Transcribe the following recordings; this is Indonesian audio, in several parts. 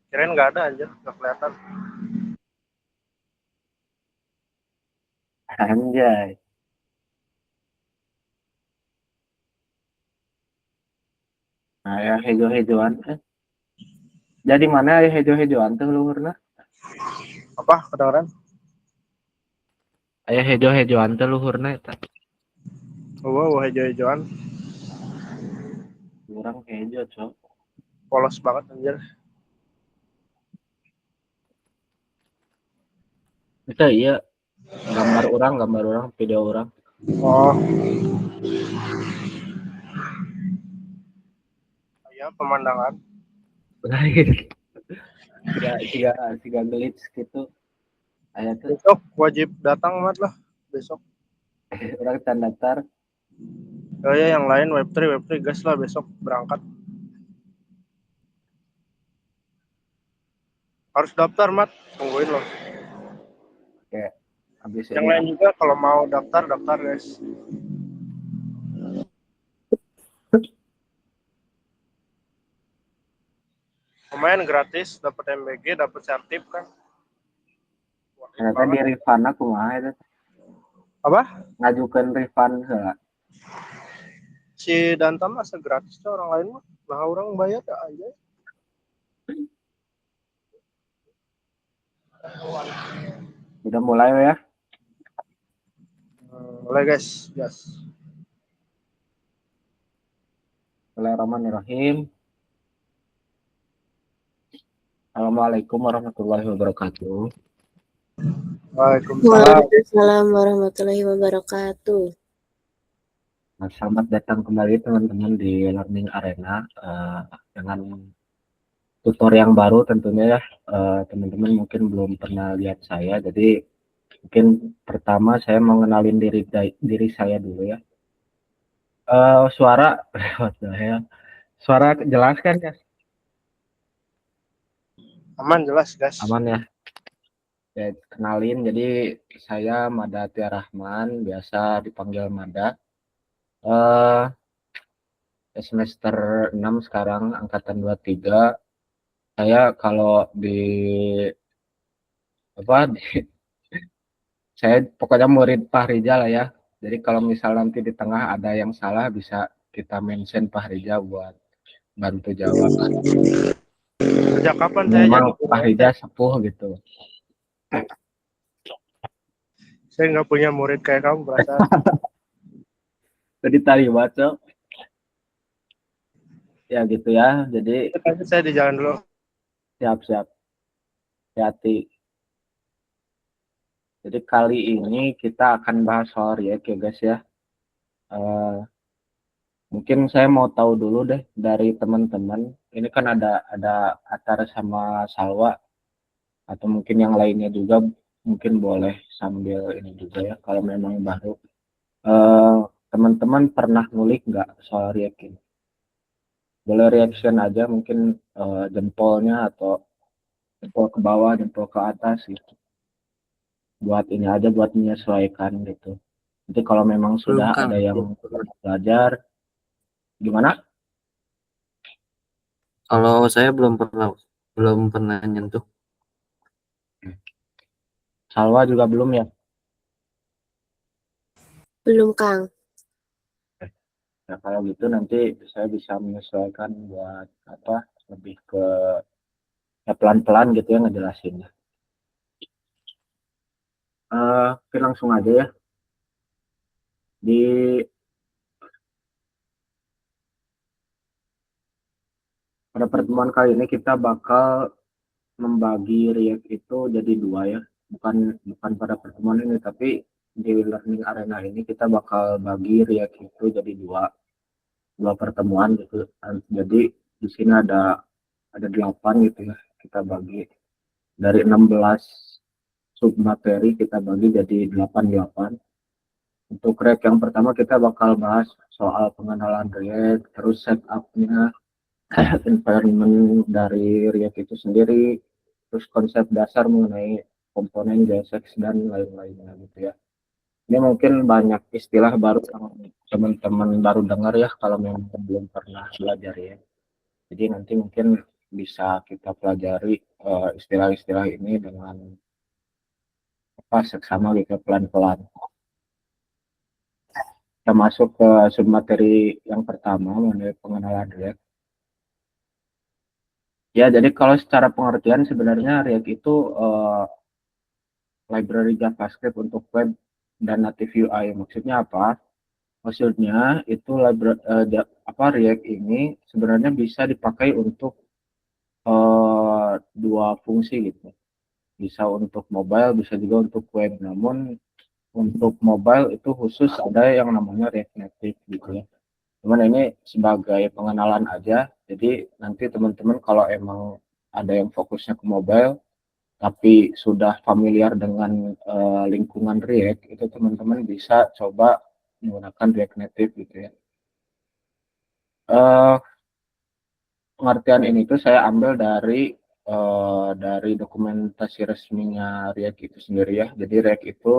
Kirain nggak ada anjir, nggak kelihatan. Anjay. Nah, ya hejo-hejoan. Jadi mana ya hejo-hejoan tuh luhurna? Apa kedengeran? Aya hejo-hejoan teh luhurna eta. Wow, hijau-hijauan, Urang hejo, Cok. polos banget anjir. Eta iya gambar orang, video orang. Oh, iya pemandangan. Lain. Siga siga siga glitch gitu. Aya tuh Besok wajib datang mat lah. Besok. orang tanda daftar. Oh ya, yang lain web3 gas lah besok berangkat. Harus daftar mat, tungguin loh. Kayak habis Yang ini lain juga kalau mau daftar daftar guys. Lumayan gratis, dapat MBG, dapat sertip kan. Worth it ternyata di banget. Rifana kumaha eta Apa? ngajukeun refund heula. Si Dantam masa gratis tuh orang lain mah. Nah orang bayar ya aja. Udah mulai ya. Mulai guys, gas. Bismillahirrahmanirrahim. Assalamualaikum warahmatullahi wabarakatuh. Waalaikumsalam. Waalaikumsalam warahmatullahi wabarakatuh. Nah, selamat datang kembali teman-teman di Learning Arena dengan tutor yang baru tentunya ya. Teman-teman mungkin belum pernah lihat saya, jadi mungkin pertama saya mau kenalin diri saya dulu ya. Suara what the hell? Suara jelas kan ya? Aman jelas gas. Aman ya. Ya, kenalin, jadi saya Mada Tia Rahman, biasa dipanggil Mada. Eh Semester 6 sekarang, angkatan 23. Saya kalau di apa di, saya pokoknya murid Pak Rizal lah ya. Jadi kalau misal nanti di tengah ada yang salah bisa kita mention Pak Rizal buat bantu jawab. Sejak kapan saya Memang jadi guru Pak SD? Rizal sepuh gitu. Saya nggak punya murid kayak kamu perasaan. Jadi tadi baca ya gitu ya. Jadi Tapi saya di jalan dulu. siap-siap hati. Jadi kali ini kita akan bahas soal React ya guys ya. Eh, Mungkin saya mau tahu dulu deh dari teman-teman. Ini kan ada Atar sama Salwa atau mungkin yang lainnya juga mungkin boleh sambil ini juga ya kalau memang baru. Eh, Teman-teman pernah ngulik nggak soal React ini? Boleh reaction aja mungkin jempolnya atau jempol ke bawah, jempol ke atas gitu. Buat ini aja buat menyesuaikan gitu. Nanti kalau memang Belum sudah Kang, ada yang belum pernah. belajar, gimana? Kalau saya belum pernah nyentuh. Salwa juga belum ya? Belum, Kang. Nah, kalau gitu nanti saya bisa menyesuaikan buat apa lebih ke ya pelan-pelan gitu ya ngejelasinnya. Oke langsung aja ya. Di pada pertemuan kali ini kita bakal membagi React itu jadi dua ya. Bukan bukan pada pertemuan ini tapi di Learning Arena ini kita bakal bagi React itu jadi dua pertemuan gitu. Jadi di sini ada 8 gitu ya. Kita bagi dari 16 submateri kita bagi jadi 88. Untuk React yang pertama kita bakal bahas soal pengenalan React, terus setupnya, environment dari React itu sendiri, terus konsep dasar mengenai komponen JSX dan lain-lainnya gitu ya. Ini mungkin banyak istilah baru yang teman-teman baru dengar ya kalau memang belum pernah belajar ya. Jadi nanti mungkin bisa kita pelajari istilah-istilah ini dengan seksama gitu pelan-pelan. Kita masuk ke submateri yang pertama mengenai pengenalan React. Ya, jadi kalau secara pengertian sebenarnya React itu library JavaScript untuk web dan native UI. Maksudnya apa? Maksudnya itu React ini sebenarnya bisa dipakai untuk dua fungsi gitu. Bisa untuk mobile, bisa juga untuk web. Namun untuk mobile itu khusus ada yang namanya React Native gitu ya. Cuman ini sebagai pengenalan aja. Jadi nanti teman-teman kalau emang ada yang fokusnya ke mobile tapi sudah familiar dengan lingkungan React, itu teman-teman bisa coba menggunakan React Native gitu ya. Pengertian ini tuh saya ambil dari dokumentasi resminya React itu sendiri ya. Jadi React itu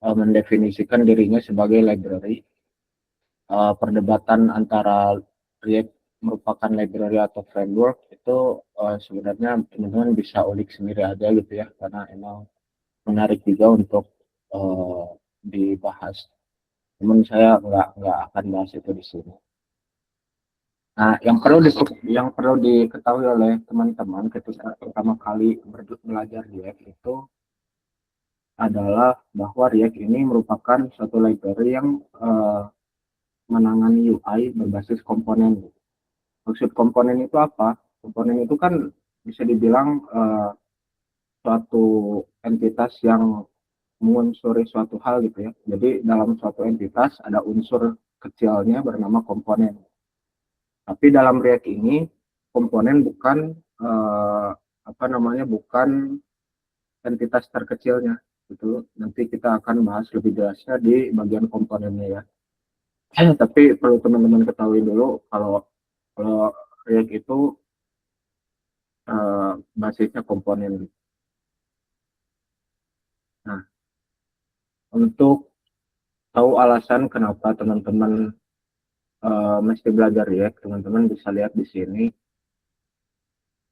mendefinisikan dirinya sebagai library. Perdebatan antara React merupakan library atau framework itu sebenarnya teman-teman bisa ulik sendiri aja gitu ya, karena emang menarik juga untuk dibahas. Namun saya nggak akan bahas itu di sini. Nah, yang perlu diketahui oleh teman-teman ketika pertama kali belajar React itu adalah bahwa React ini merupakan suatu library yang menangani UI berbasis komponen. Maksud komponen itu apa? Komponen itu kan bisa dibilang suatu entitas yang mengunsuri suatu hal gitu ya. Jadi dalam suatu entitas ada unsur kecilnya bernama komponen. Tapi dalam React ini komponen bukan bukan entitas terkecilnya gitu. Nanti kita akan bahas lebih jelasnya di bagian komponennya ya. Tapi perlu teman-teman ketahui dulu kalau React itu basisnya komponen. Nah, untuk tahu alasan kenapa teman-teman mesti belajar React, teman-teman bisa lihat di sini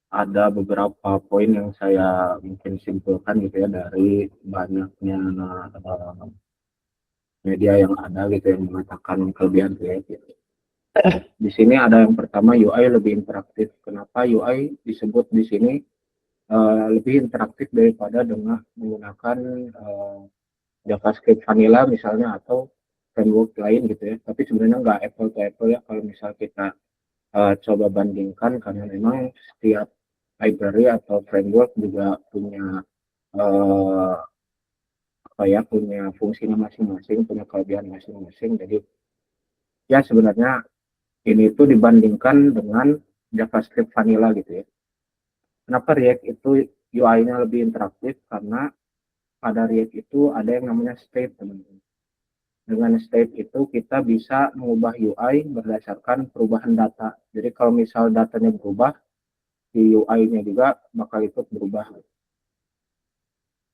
ada beberapa poin yang saya mungkin simpulkan gitu ya dari banyaknya media yang ada gitu yang mengatakan kelebihan React gitu. Di sini ada yang pertama UI lebih interaktif. Kenapa UI disebut di sini lebih interaktif daripada dengan menggunakan JavaScript vanilla misalnya atau framework lain gitu ya. Tapi sebenarnya nggak apple to apple ya kalau misal kita coba bandingkan, karena memang setiap library atau framework juga punya punya fungsinya masing-masing, punya kelebihan masing-masing. Jadi ya sebenarnya ini itu dibandingkan dengan JavaScript vanilla gitu ya. Kenapa React itu UI-nya lebih interaktif? Karena pada React itu ada yang namanya state, teman-teman. Dengan state itu kita bisa mengubah UI berdasarkan perubahan data. Jadi kalau misal datanya berubah, di UI-nya juga bakal ikut berubah.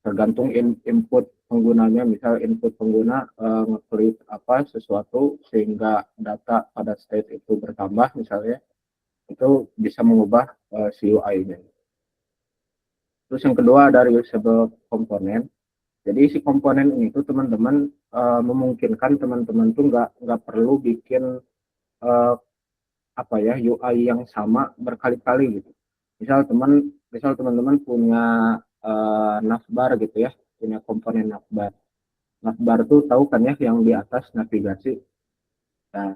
Tergantung input penggunanya, misal input pengguna ngeklik sesuatu sehingga data pada state itu bertambah misalnya, itu bisa mengubah si UI-nya. Terus yang kedua dari usable komponen. Jadi si komponen ini tuh teman-teman memungkinkan teman-teman tuh nggak perlu bikin UI yang sama berkali-kali gitu. Misal teman-teman punya navbar gitu ya, punya komponen navbar. Navbar tuh tahu kan ya yang di atas navigasi. Nah,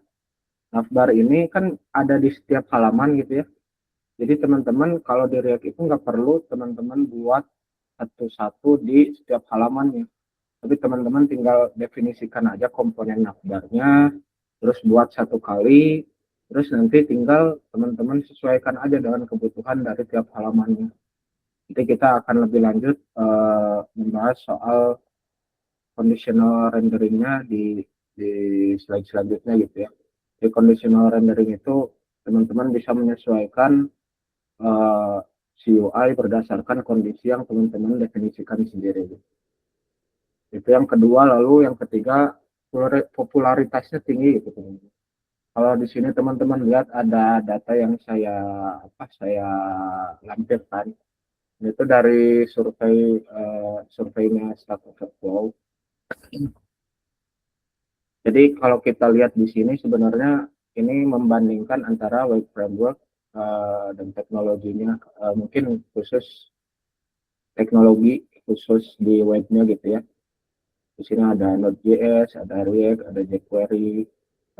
navbar ini kan ada di setiap halaman gitu ya. Jadi teman-teman kalau di React itu nggak perlu teman-teman buat satu-satu di setiap halamannya. Tapi teman-teman tinggal definisikan aja komponen navbarnya, terus buat satu kali, terus nanti tinggal teman-teman sesuaikan aja dengan kebutuhan dari tiap halamannya. Nanti kita akan lebih lanjut membahas soal conditional renderingnya di slide selanjutnya gitu ya. Di conditional rendering itu teman-teman bisa menyesuaikan CUI berdasarkan kondisi yang teman-teman definisikan sendiri. Itu yang kedua. Lalu yang ketiga, popularitasnya tinggi gitu teman-teman. Kalau di sini teman-teman lihat ada data yang saya lampirkan. Itu dari surveinya Stack Overflow. Jadi kalau kita lihat di sini sebenarnya ini membandingkan antara web framework dan teknologinya, mungkin khusus teknologi khusus di webnya gitu ya. Di sini ada Node.js, ada React, ada jQuery,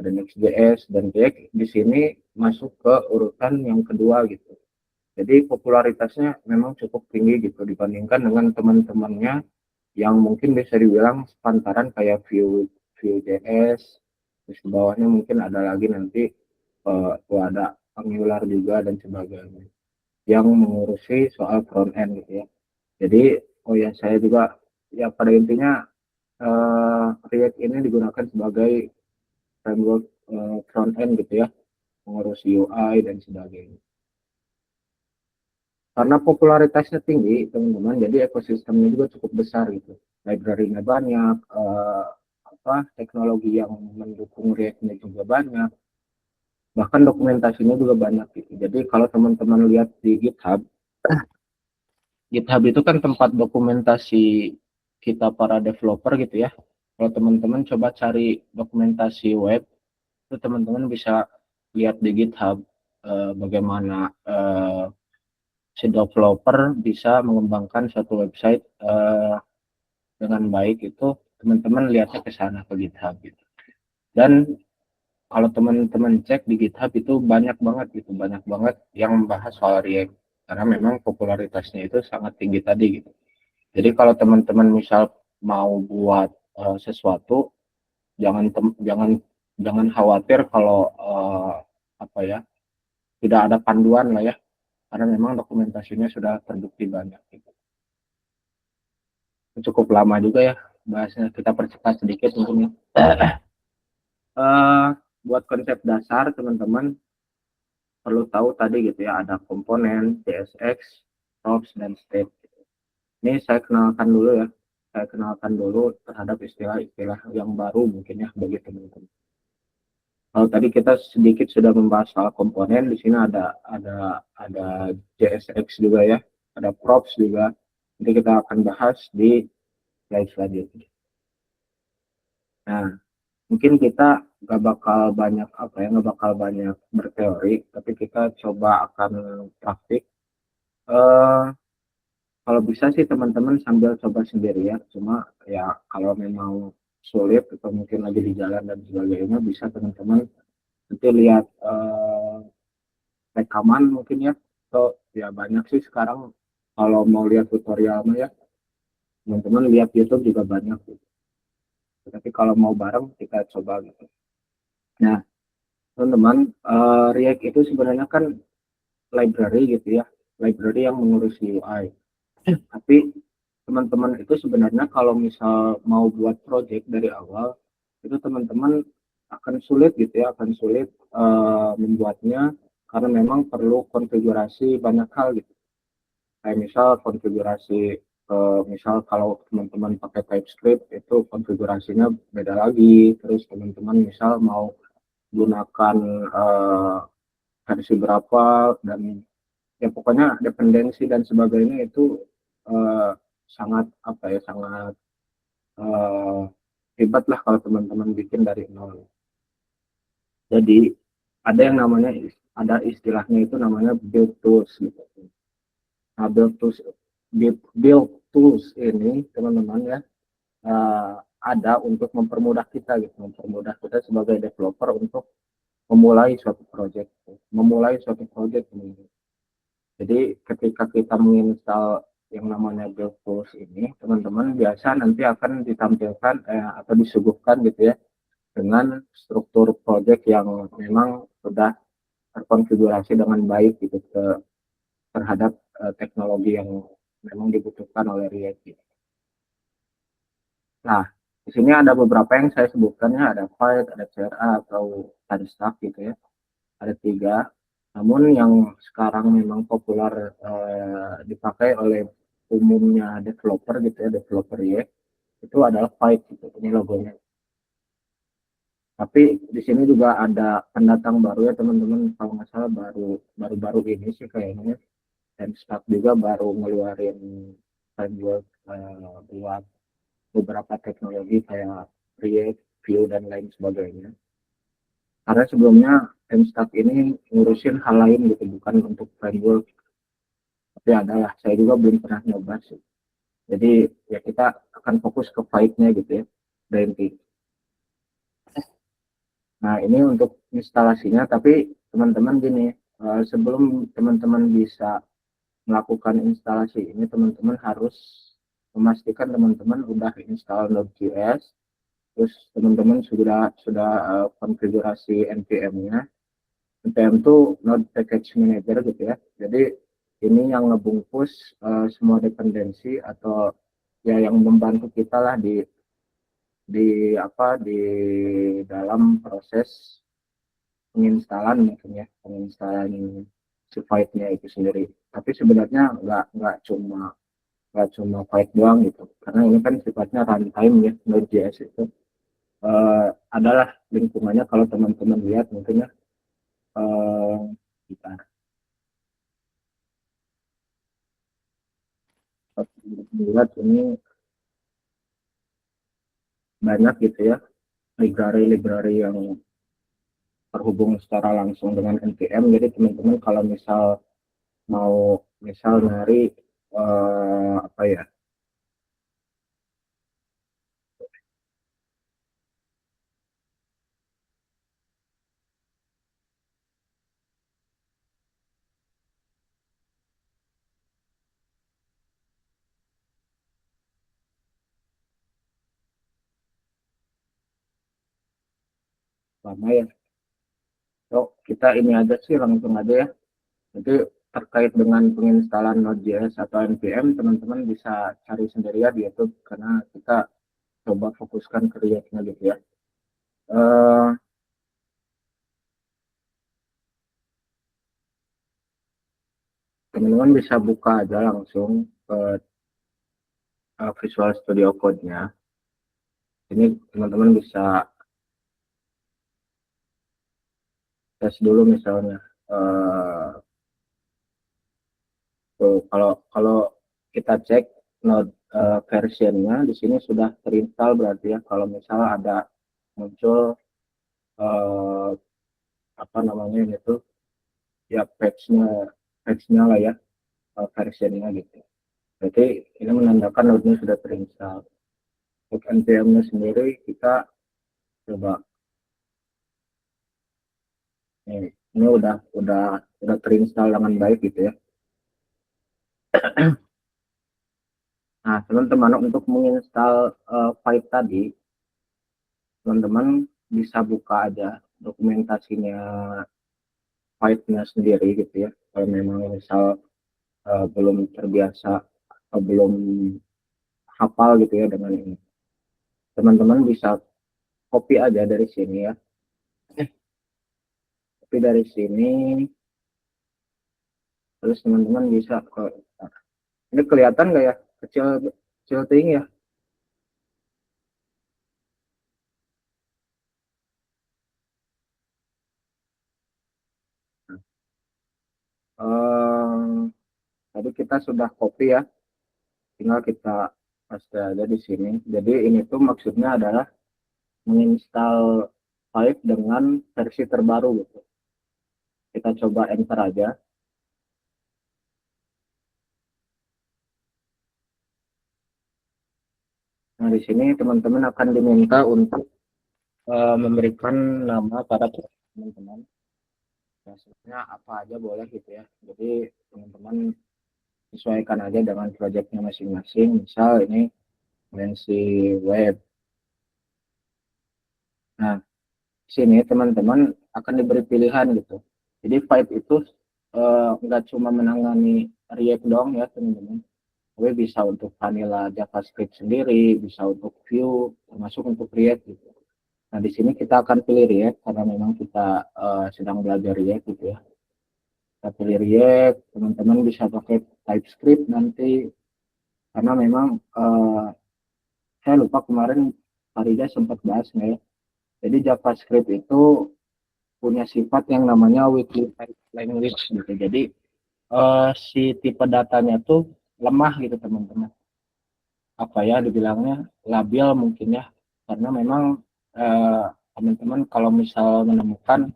ada Next.js, dan React di sini masuk ke urutan yang kedua gitu. Jadi popularitasnya memang cukup tinggi gitu dibandingkan dengan teman-temannya yang mungkin bisa dibilang sepantaran kayak Vue.js, terus di bawahnya mungkin ada lagi nanti ada Angular juga dan sebagainya yang mengurusi soal front end gitu ya. Jadi oh ya saya juga ya pada intinya React ini digunakan sebagai framework front end gitu ya, mengurus UI dan sebagainya. Karena popularitasnya tinggi teman-teman, jadi ekosistemnya juga cukup besar gitu. Library-nya banyak, teknologi yang mendukung React-nya juga banyak, bahkan dokumentasinya juga banyak gitu. Jadi kalau teman-teman lihat di GitHub, GitHub itu kan tempat dokumentasi kita para developer gitu ya. Kalau teman-teman coba cari dokumentasi web, itu teman-teman bisa lihat di GitHub bagaimana si developer bisa mengembangkan suatu website dengan baik. Itu teman-teman lihatnya ke sana ke GitHub gitu. Dan kalau teman-teman cek di GitHub itu banyak banget yang membahas soal React karena memang popularitasnya itu sangat tinggi tadi gitu. Jadi kalau teman-teman misal mau buat sesuatu, jangan khawatir kalau tidak ada panduan lah ya, karena memang dokumentasinya sudah terbukti banyak gitu. Cukup lama juga ya bahasnya, kita percepat sedikit mungkin ya. Buat konsep dasar teman-teman perlu tahu tadi gitu ya, ada komponen, CSX, props, dan state. Ini saya kenalkan dulu ya, saya kenalkan dulu terhadap istilah-istilah yang baru mungkin ya bagi teman-teman. Kalau tadi kita sedikit sudah membahas soal komponen, di sini ada JSX juga ya, ada props juga. Nanti kita akan bahas di slide selanjutnya. Nah, mungkin kita nggak bakal banyak berteori, tapi kita coba akan praktik. Kalau bisa sih teman-teman sambil coba sendiri ya, cuma ya kalau memang sulit atau mungkin lagi di jalan dan sebagainya, bisa teman-teman nanti lihat rekaman mungkin ya. So ya banyak sih sekarang kalau mau lihat tutorialnya ya, teman-teman lihat YouTube juga banyak gitu. Tapi kalau mau bareng kita coba gitu. Nah, teman-teman, React itu sebenarnya kan library gitu ya, library yang mengurus UI. Tapi teman-teman itu sebenarnya kalau misal mau buat project dari awal, itu teman-teman akan sulit gitu ya, akan sulit membuatnya karena memang perlu konfigurasi banyak hal gitu. Kayak misal konfigurasi, misal kalau teman-teman pakai TypeScript itu konfigurasinya beda lagi. Terus teman-teman misal mau gunakan versi berapa, dan ya pokoknya dependensi dan sebagainya itu sangat sangat hebat lah kalau teman-teman bikin dari nol. Jadi ada istilahnya itu namanya build tools gitu. Nah, build tools ini teman-teman ya, ada untuk mempermudah kita gitu, mempermudah kita sebagai developer untuk memulai suatu project teman-teman. Jadi ketika kita menginstal yang namanya build tools ini, teman-teman biasa nanti akan ditampilkan atau disuguhkan gitu ya dengan struktur project yang memang sudah terkonfigurasi dengan baik gitu terhadap teknologi yang memang dibutuhkan oleh React gitu. Nah, di sini ada beberapa yang saya sebutkan ya, ada Vite, ada CRA atau TimeStack gitu ya. Ada 3. Namun yang sekarang memang populer dipakai oleh umumnya developer gitu ya, developer React, itu adalah Vite gitu. Ini logonya. Tapi di sini juga ada pendatang baru ya teman-teman, kalau nggak salah baru ini sih kayaknya. Dan Stack juga baru ngeluarin framework buat beberapa teknologi kayak React, Vue dan lain sebagainya. Karena sebelumnya Mstack ini ngurusin hal lain gitu, bukan untuk framework. Tapi adalah saya juga belum pernah nyoba sih. Jadi ya kita akan fokus ke fight-nya gitu ya, dari. Nah, ini untuk instalasinya, tapi teman-teman gini, sebelum teman-teman bisa melakukan instalasi ini, teman-teman harus memastikan teman-teman udah install Node.js, terus teman-teman sudah konfigurasi npm-nya. npm itu Node Package Manager gitu ya. Jadi ini yang ngebungkus semua dependensi atau ya yang membantu kita lah di dalam proses penginstalan si file-nya itu sendiri. Tapi sebenarnya nggak cuma file doang gitu, karena ini kan sifatnya runtime ya. Node.js itu adalah lingkungannya, kalau teman-teman lihat mungkin ya, kita lihat ini banyak gitu ya, library yang terhubung secara langsung dengan npm. Jadi teman-teman kalau misal nyari apa ya, lama ya. So, kita ini aja sih, langsung aja ya. Jadi terkait dengan penginstalan Node.js atau npm, teman-teman bisa cari sendiri ya di YouTube, karena kita coba fokuskan ke React-nya gitu ya. Teman-teman bisa buka aja langsung ke Visual Studio Code-nya. Ini teman-teman bisa tes dulu misalnya. Tuh, kalau kita cek Node versionnya di sini sudah terinstall, berarti ya kalau misal ada muncul apa namanya ini tuh ya, patch-nya lah ya, versionnya gitu. Jadi ini menandakan Node-nya sudah terinstall. Untuk npm-nya sendiri kita coba, ini udah terinstall dengan baik gitu ya. Nah, teman-teman, untuk menginstal file tadi, teman-teman bisa buka aja dokumentasinya file-nya sendiri gitu ya. Kalau memang misal belum terbiasa atau belum hafal gitu ya dengan ini, teman-teman bisa copy aja dari sini ya. Copy dari sini, terus teman-teman bisa ke, ini kelihatan nggak ya, kecil kecil tinggi ya. Tadi kita sudah copy ya, tinggal kita paste aja di sini. Jadi ini tuh maksudnya adalah menginstal file dengan versi terbaru gitu. Kita coba enter aja. Nah, di sini teman-teman akan diminta untuk memberikan nama pada teman-teman. Maksudnya apa aja boleh gitu ya. Jadi teman-teman sesuaikan aja dengan proyeknya masing-masing. Misal ini dimensi web. Nah, sini teman-teman akan diberi pilihan gitu. Jadi file itu nggak cuma menangani React doang ya teman-teman. Tapi bisa untuk vanilla JavaScript sendiri, bisa untuk Vue, termasuk untuk React gitu. Nah, di sini kita akan pilih React karena memang kita sedang belajar React gitu ya. Kita pilih React, teman-teman bisa pakai TypeScript nanti, karena memang saya lupa kemarin Farida sempat bahas nggak ya, Jadi JavaScript itu punya sifat yang namanya weakly typed language gitu. Jadi si tipe datanya tuh lemah gitu teman-teman. Apa ya dibilangnya labil mungkin ya. Karena memang eh, teman-teman kalau misal menemukan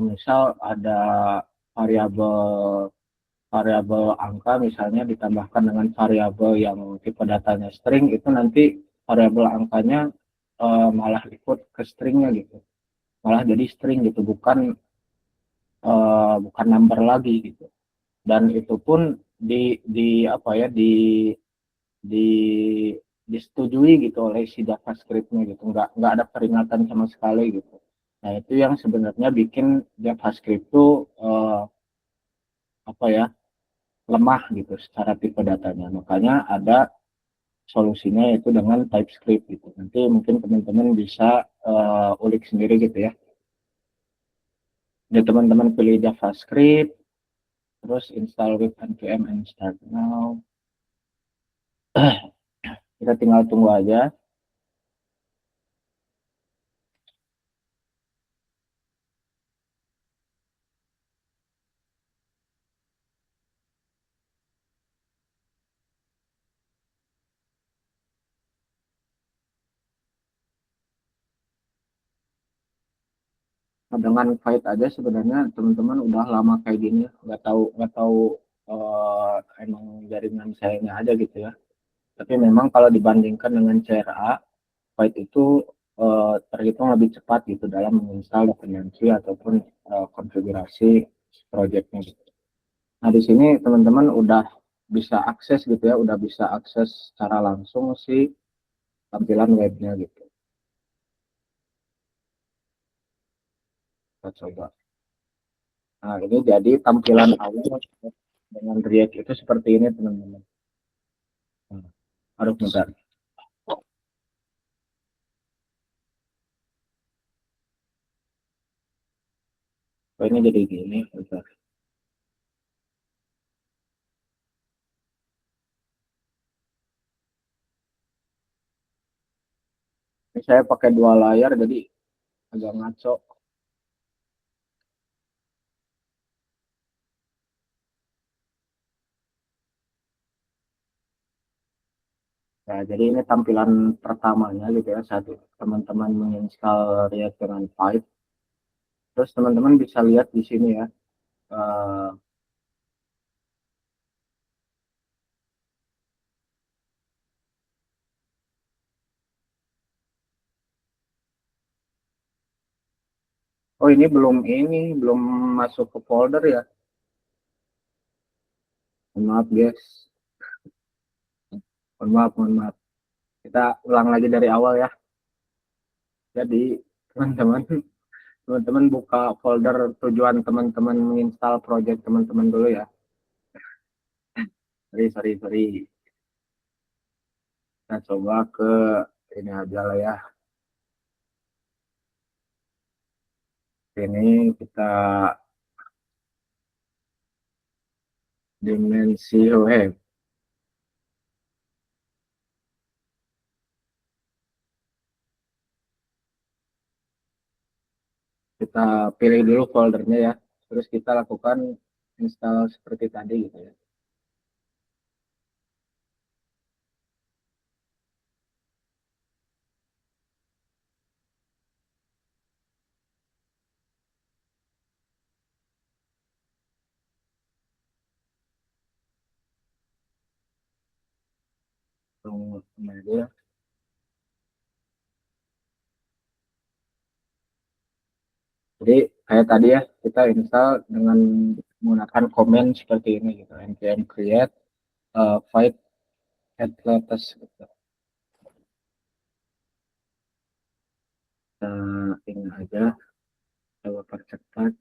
misal ada variabel variabel angka misalnya ditambahkan dengan variabel yang tipe datanya string itu nanti variabel angkanya malah ikut ke stringnya gitu, malah jadi string gitu, bukan number lagi gitu. Dan itu pun di apa ya di disetujui gitu oleh si JavaScript-nya gitu, nggak ada peringatan sama sekali gitu. Nah itu yang sebenarnya bikin JavaScript tuh apa ya lemah gitu secara tipe datanya. Makanya ada solusinya yaitu dengan TypeScript gitu. Nanti mungkin teman-teman bisa ulik sendiri gitu ya. Jadi teman-teman pilih JavaScript, terus install with npm and start now. Kita tinggal tunggu aja. Nah, dengan Fight aja sebenarnya teman-teman udah lama kayak gini, nggak tahu emang jaringan sayanya aja gitu ya. Tapi memang kalau dibandingkan dengan CRA, Fight itu terhitung lebih cepat gitu dalam menginstal dependensi ataupun konfigurasi projectnya gitu. Nah di sini teman-teman udah bisa akses gitu ya, udah bisa akses secara langsung si tampilan webnya gitu. Kita coba. Nah ini jadi tampilan awal dengan React itu seperti ini teman-teman. Nah, harus bentar. Oh, ini jadi gini, bentar. Ini saya pakai dua layar jadi agak ngaco. Nah, jadi ini tampilan pertamanya gitu ya saat teman-teman menginstal React dengan Python. Terus teman-teman bisa lihat di sini ya. eh, oh ini belum masuk ke folder ya. Maaf guys, mohon maaf. Kita ulang lagi dari awal ya. Jadi teman-teman teman-teman buka folder tujuan teman-teman menginstal project teman-teman dulu ya. Sorry. Kita coba ke ini aja lah ya. Ini kita dimensi web. Kita pilih dulu foldernya ya. Terus kita lakukan install seperti tadi gitu ya. Tunggu aja ya. Jadi kayak tadi ya, kita install dengan menggunakan komen seperti ini gitu. npm create fight at latest gitu. Ini aja, coba percepat.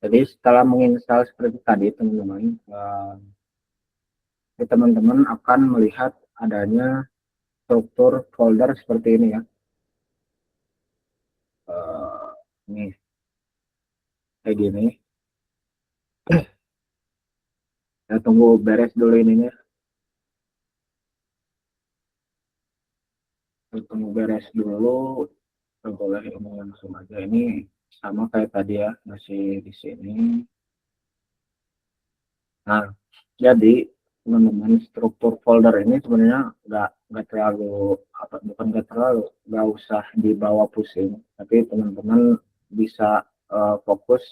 Jadi setelah menginstal seperti tadi teman-teman, teman-teman akan melihat adanya struktur folder seperti ini ya. Ini kayak gini. Saya tunggu beres dulu ininya. Tunggu beres dulu. Boleh ini langsung aja. Ini sama kayak tadi ya, masih di sini. Nah, jadi teman-teman struktur folder ini sebenarnya nggak terlalu bukan nggak usah dibawa pusing, tapi teman-teman bisa fokus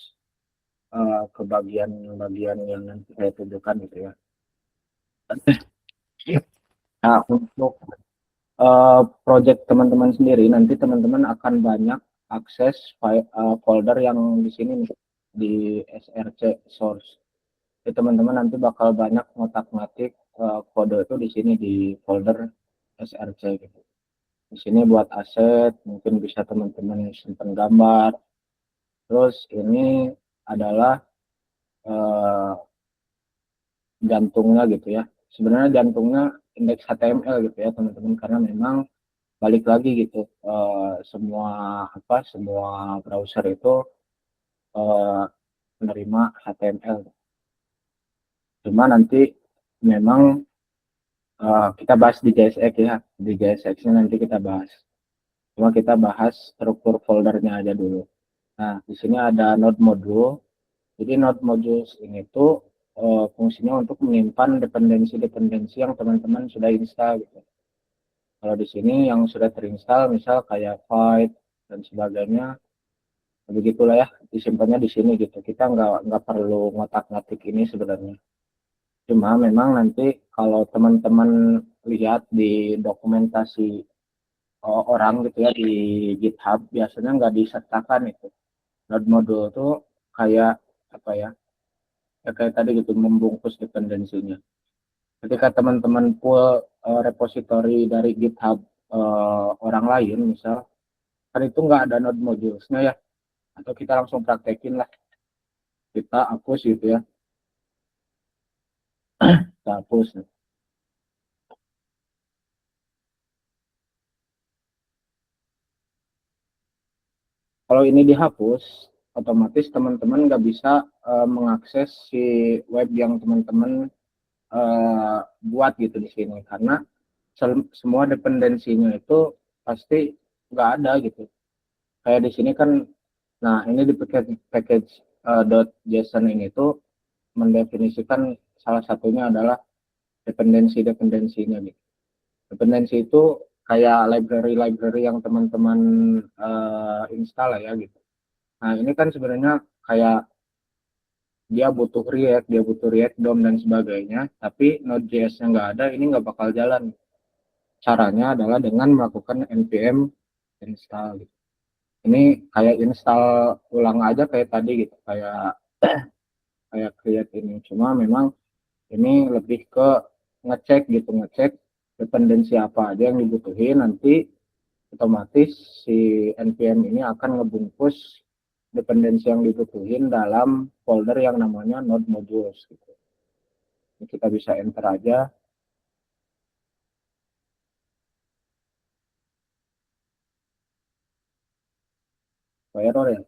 ke bagian-bagian yang nanti saya tunjukkan gitu ya. Nah, untuk project teman-teman sendiri nanti teman-teman akan banyak akses folder yang di sini nih, di SRC source. Jadi teman-teman nanti bakal banyak ngotak-ngatik kode itu di sini di folder SRC gitu. Di sini buat aset, mungkin bisa teman-teman simpan gambar. Terus ini adalah jantungnya gitu ya. Sebenarnya jantungnya indeks HTML gitu ya teman-teman, karena memang balik lagi gitu, semua browser itu menerima HTML. Cuma nanti memang kita bahas di JSX ya, di JSX-nya nanti kita bahas. Cuma kita bahas struktur foldernya aja dulu. Nah, di sini ada node module. Jadi node modules ini tuh fungsinya untuk menyimpan dependensi-dependensi yang teman-teman sudah install gitu. Kalau di sini yang sudah terinstall, misal kayak Void dan sebagainya, begitulah ya, disimpannya di sini gitu. Kita nggak perlu ngotak-ngatik ini sebenarnya. Cuma memang nanti kalau teman-teman lihat di dokumentasi orang gitu ya di GitHub, biasanya nggak disertakan itu. Node module tuh kayak apa ya? Ya kayak tadi gitu, membungkus dependensinya. Ketika teman-teman pull repository dari GitHub orang lain, misal, kan itu nggak ada node modulesnya ya, atau kita langsung praktekin lah, kita hapus gitu ya, kita hapus. Kalau ini dihapus, otomatis teman-teman nggak bisa mengakses si web yang teman-teman buat gitu di sini, karena semua dependensinya itu pasti nggak ada gitu. Kayak di sini kan, nah ini di package .json ini tuh mendefinisikan salah satunya adalah dependensinya gitu. Dependensi itu kayak library yang teman-teman install ya gitu. Nah ini kan sebenarnya kayak dia butuh React DOM dan sebagainya, tapi Node.js-nya nggak ada, ini nggak bakal jalan. Caranya adalah dengan melakukan npm install gitu. Ini kayak install ulang aja kayak tadi gitu, kayak create ini. Cuma memang ini lebih ke ngecek dependensi apa aja yang dibutuhin, nanti otomatis si npm ini akan ngebungkus dependensi yang dibutuhin dalam folder yang namanya node modules gitu. Ini kita bisa enter aja. Error ya.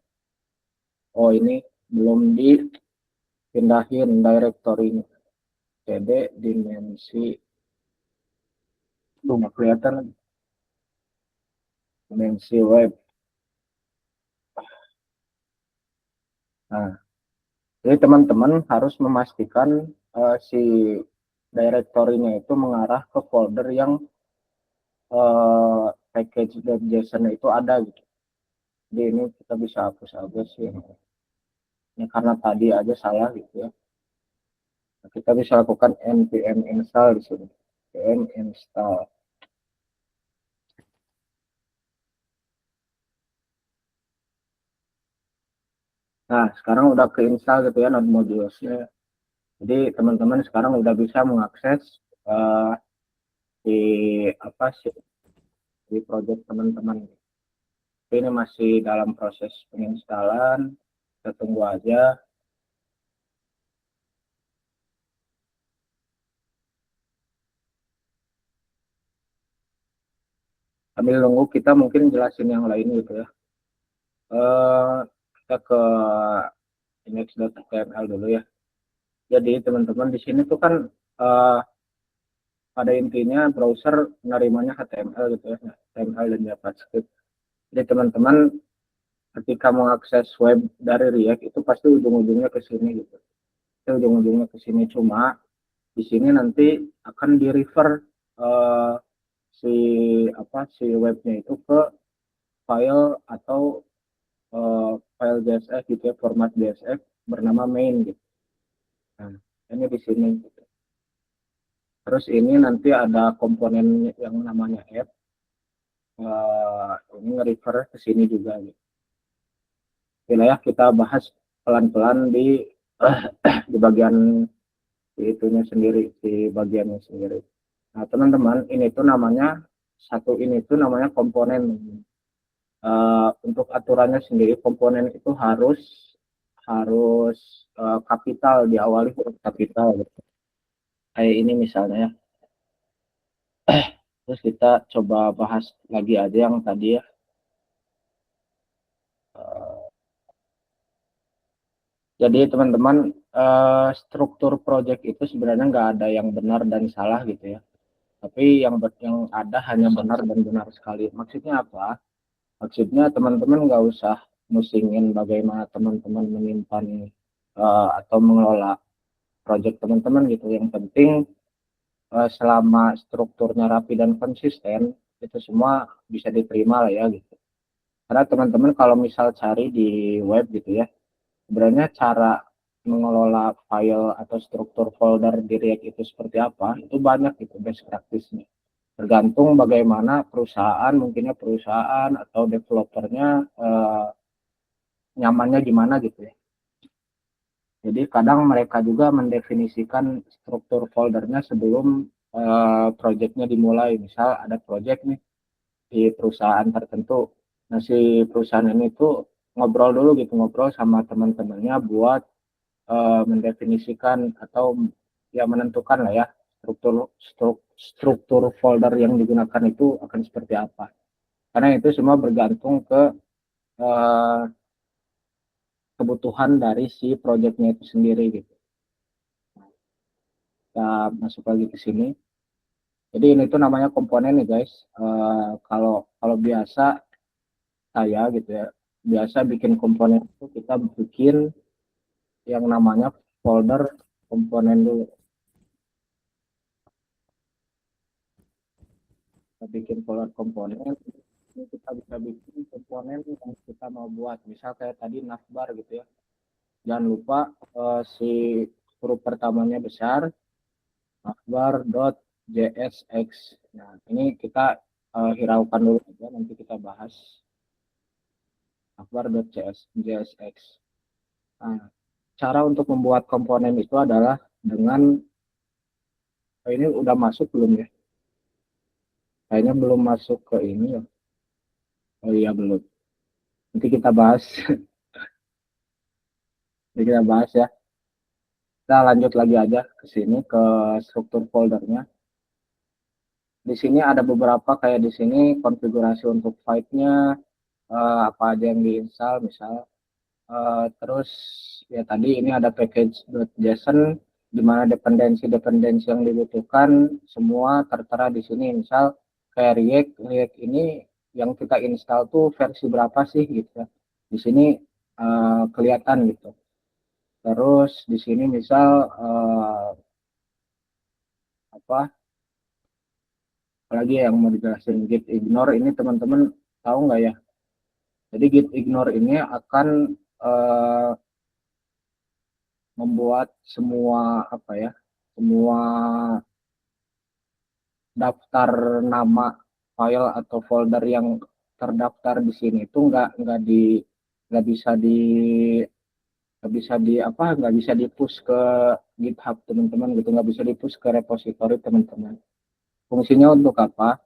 Oh ini belum dipindahin directory-nya. cd dimensi belum kelihatan lagi. Dimensi web. Nah, jadi teman-teman harus memastikan si directory-nya itu mengarah ke folder yang package.json itu ada gitu. Jadi ini kita bisa hapus aja sih. Ini karena tadi aja salah gitu ya. Nah, kita bisa lakukan npm install di sini. npm install. Nah, sekarang udah keinstall gitu ya node modulesnya. Jadi teman-teman sekarang udah bisa mengakses di apa sih di project teman-teman. Ini masih dalam proses penginstalan, kita tunggu aja. Sambil nunggu kita mungkin jelasin yang lain gitu ya. Kita ke index.html dulu ya. Jadi teman-teman di sini tuh kan pada intinya browser menerimanya HTML gitu ya, HTML dan JavaScript. Jadi teman-teman ketika mengakses web dari React itu pasti ujung-ujungnya ke sini gitu. Ujung-ujungnya ke sini, cuma di sini nanti akan di refer si webnya itu ke file atau file JSF gitu ya, format JSF bernama main gitu. Nah, ini di sini gitu. Terus ini nanti ada komponen yang namanya app, ini nge-refer ke sini juga gitu. Ya kita bahas pelan-pelan di bagian itunya sendiri, di bagiannya sendiri. Nah teman-teman, ini tuh namanya komponen. Untuk aturannya sendiri, komponen itu harus kapital, diawali huruf kapital gitu. Kayak ini misalnya ya. Terus kita coba bahas lagi aja yang tadi ya. Jadi teman-teman, struktur project itu sebenarnya nggak ada yang benar dan salah gitu ya. Tapi yang ada hanya benar dan benar sekali. Maksudnya apa? Maksudnya teman-teman nggak usah musingin bagaimana teman-teman menyimpan atau mengelola project teman-teman gitu. Yang penting selama strukturnya rapi dan konsisten, itu semua bisa diterima lah ya gitu. Karena teman-teman kalau misal cari di web gitu ya, sebenarnya cara mengelola file atau struktur folder di React itu seperti apa, itu banyak gitu best practice-nya. Tergantung bagaimana mungkinnya perusahaan atau developernya nyamannya gimana gitu ya. Jadi kadang mereka juga mendefinisikan struktur foldernya sebelum projectnya dimulai. Misal ada project nih di perusahaan tertentu. Nah si perusahaan ini tuh ngobrol sama teman-temannya buat mendefinisikan atau ya menentukan lah ya struktur folder yang digunakan itu akan seperti apa. Karena itu semua bergantung ke kebutuhan dari si projectnya itu sendiri gitu. Kita masuk lagi ke sini. Jadi ini tuh namanya komponen nih guys. Kalau biasa saya gitu ya, biasa bikin komponen itu kita bikin yang namanya folder komponen dulu. Kita bikin folder komponen, ini kita bisa bikin komponen yang kita mau buat. Misal kayak tadi navbar gitu ya. Jangan lupa si huruf pertamanya besar, navbar.jsx. Nah, ini kita hiraukan dulu aja, nanti kita bahas navbar.jsx. Nah, cara untuk membuat komponen itu adalah dengan ini udah masuk belum ya? Kayaknya belum masuk ke ini ya. Oh iya belum. Nanti kita bahas. Nanti kita bahas ya. Kita lanjut lagi aja ke sini ke struktur foldernya. Di sini ada beberapa kayak di sini konfigurasi untuk file-nya, apa aja yang diinstal misal. Terus ya tadi ini ada package.json di mana dependensi yang dibutuhkan semua tertera di sini. Misal kayak React ini yang kita install tuh versi berapa sih gitu ya. Di sini kelihatan gitu. Terus di sini misal apalagi yang mau dijelasin, git ignore ini teman-teman tahu nggak ya? Jadi git ignore ini akan membuat semua semua daftar nama file atau folder yang terdaftar di sini itu nggak bisa di push ke GitHub teman-teman gitu, nggak bisa di push ke repository teman-teman. Fungsinya untuk apa?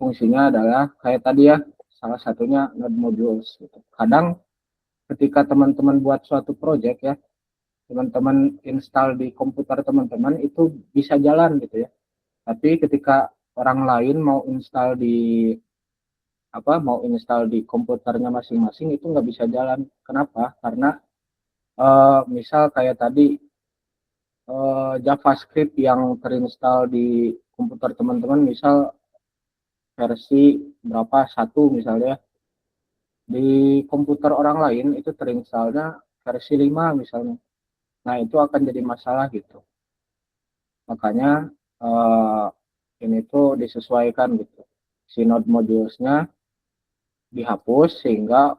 Fungsinya adalah kayak tadi ya, salah satunya node modules gitu. Kadang ketika teman-teman buat suatu project ya, teman-teman install di komputer teman-teman itu bisa jalan gitu ya. Tapi ketika orang lain mau install di mau install di komputernya masing-masing itu nggak bisa jalan. Kenapa? Karena misal kayak tadi JavaScript yang terinstall di komputer teman-teman, misal versi berapa satu misalnya, di komputer orang lain itu terinstallnya versi 5 misalnya. Nah itu akan jadi masalah gitu. Makanya ini tuh disesuaikan gitu. Si node modulesnya dihapus sehingga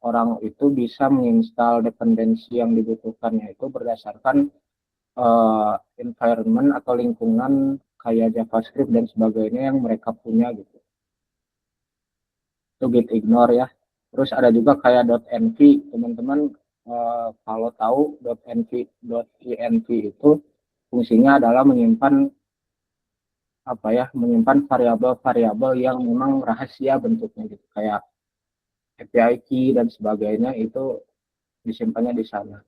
orang itu bisa menginstal dependensi yang dibutuhkannya itu berdasarkan environment atau lingkungan kayak JavaScript dan sebagainya yang mereka punya gitu. Itu git ignore ya. Terus ada juga kayak .env, teman-teman kalau tahu .env itu fungsinya adalah menyimpan menyimpan variabel-variabel yang memang rahasia bentuknya gitu, kayak API key dan sebagainya itu disimpannya di sana.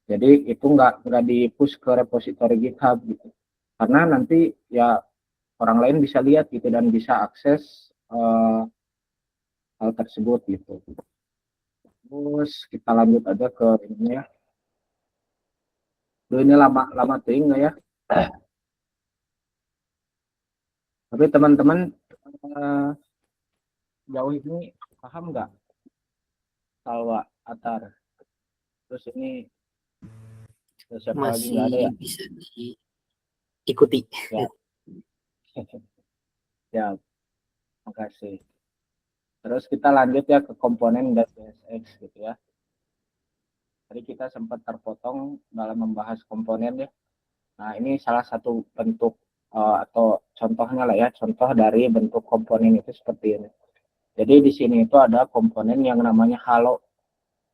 Jadi itu nggak di-push ke repository GitHub gitu, karena nanti ya orang lain bisa lihat gitu dan bisa akses hal tersebut gitu. Terus kita lanjut aja ke ini ya. Duh, ini lama ting nggak ya? Tapi teman-teman jauh ini paham nggak Salwa, Atar? Terus ini siapa lagi nggak ada ya? Masih bisa diikuti. Ya. Ya, makasih. Terus kita lanjut ya ke komponen .csx gitu ya. Tadi kita sempat terpotong dalam membahas komponen ya. Nah, ini salah satu bentuk atau contohnya lah ya, contoh dari bentuk komponen itu seperti ini. Jadi di sini itu ada komponen yang namanya halo.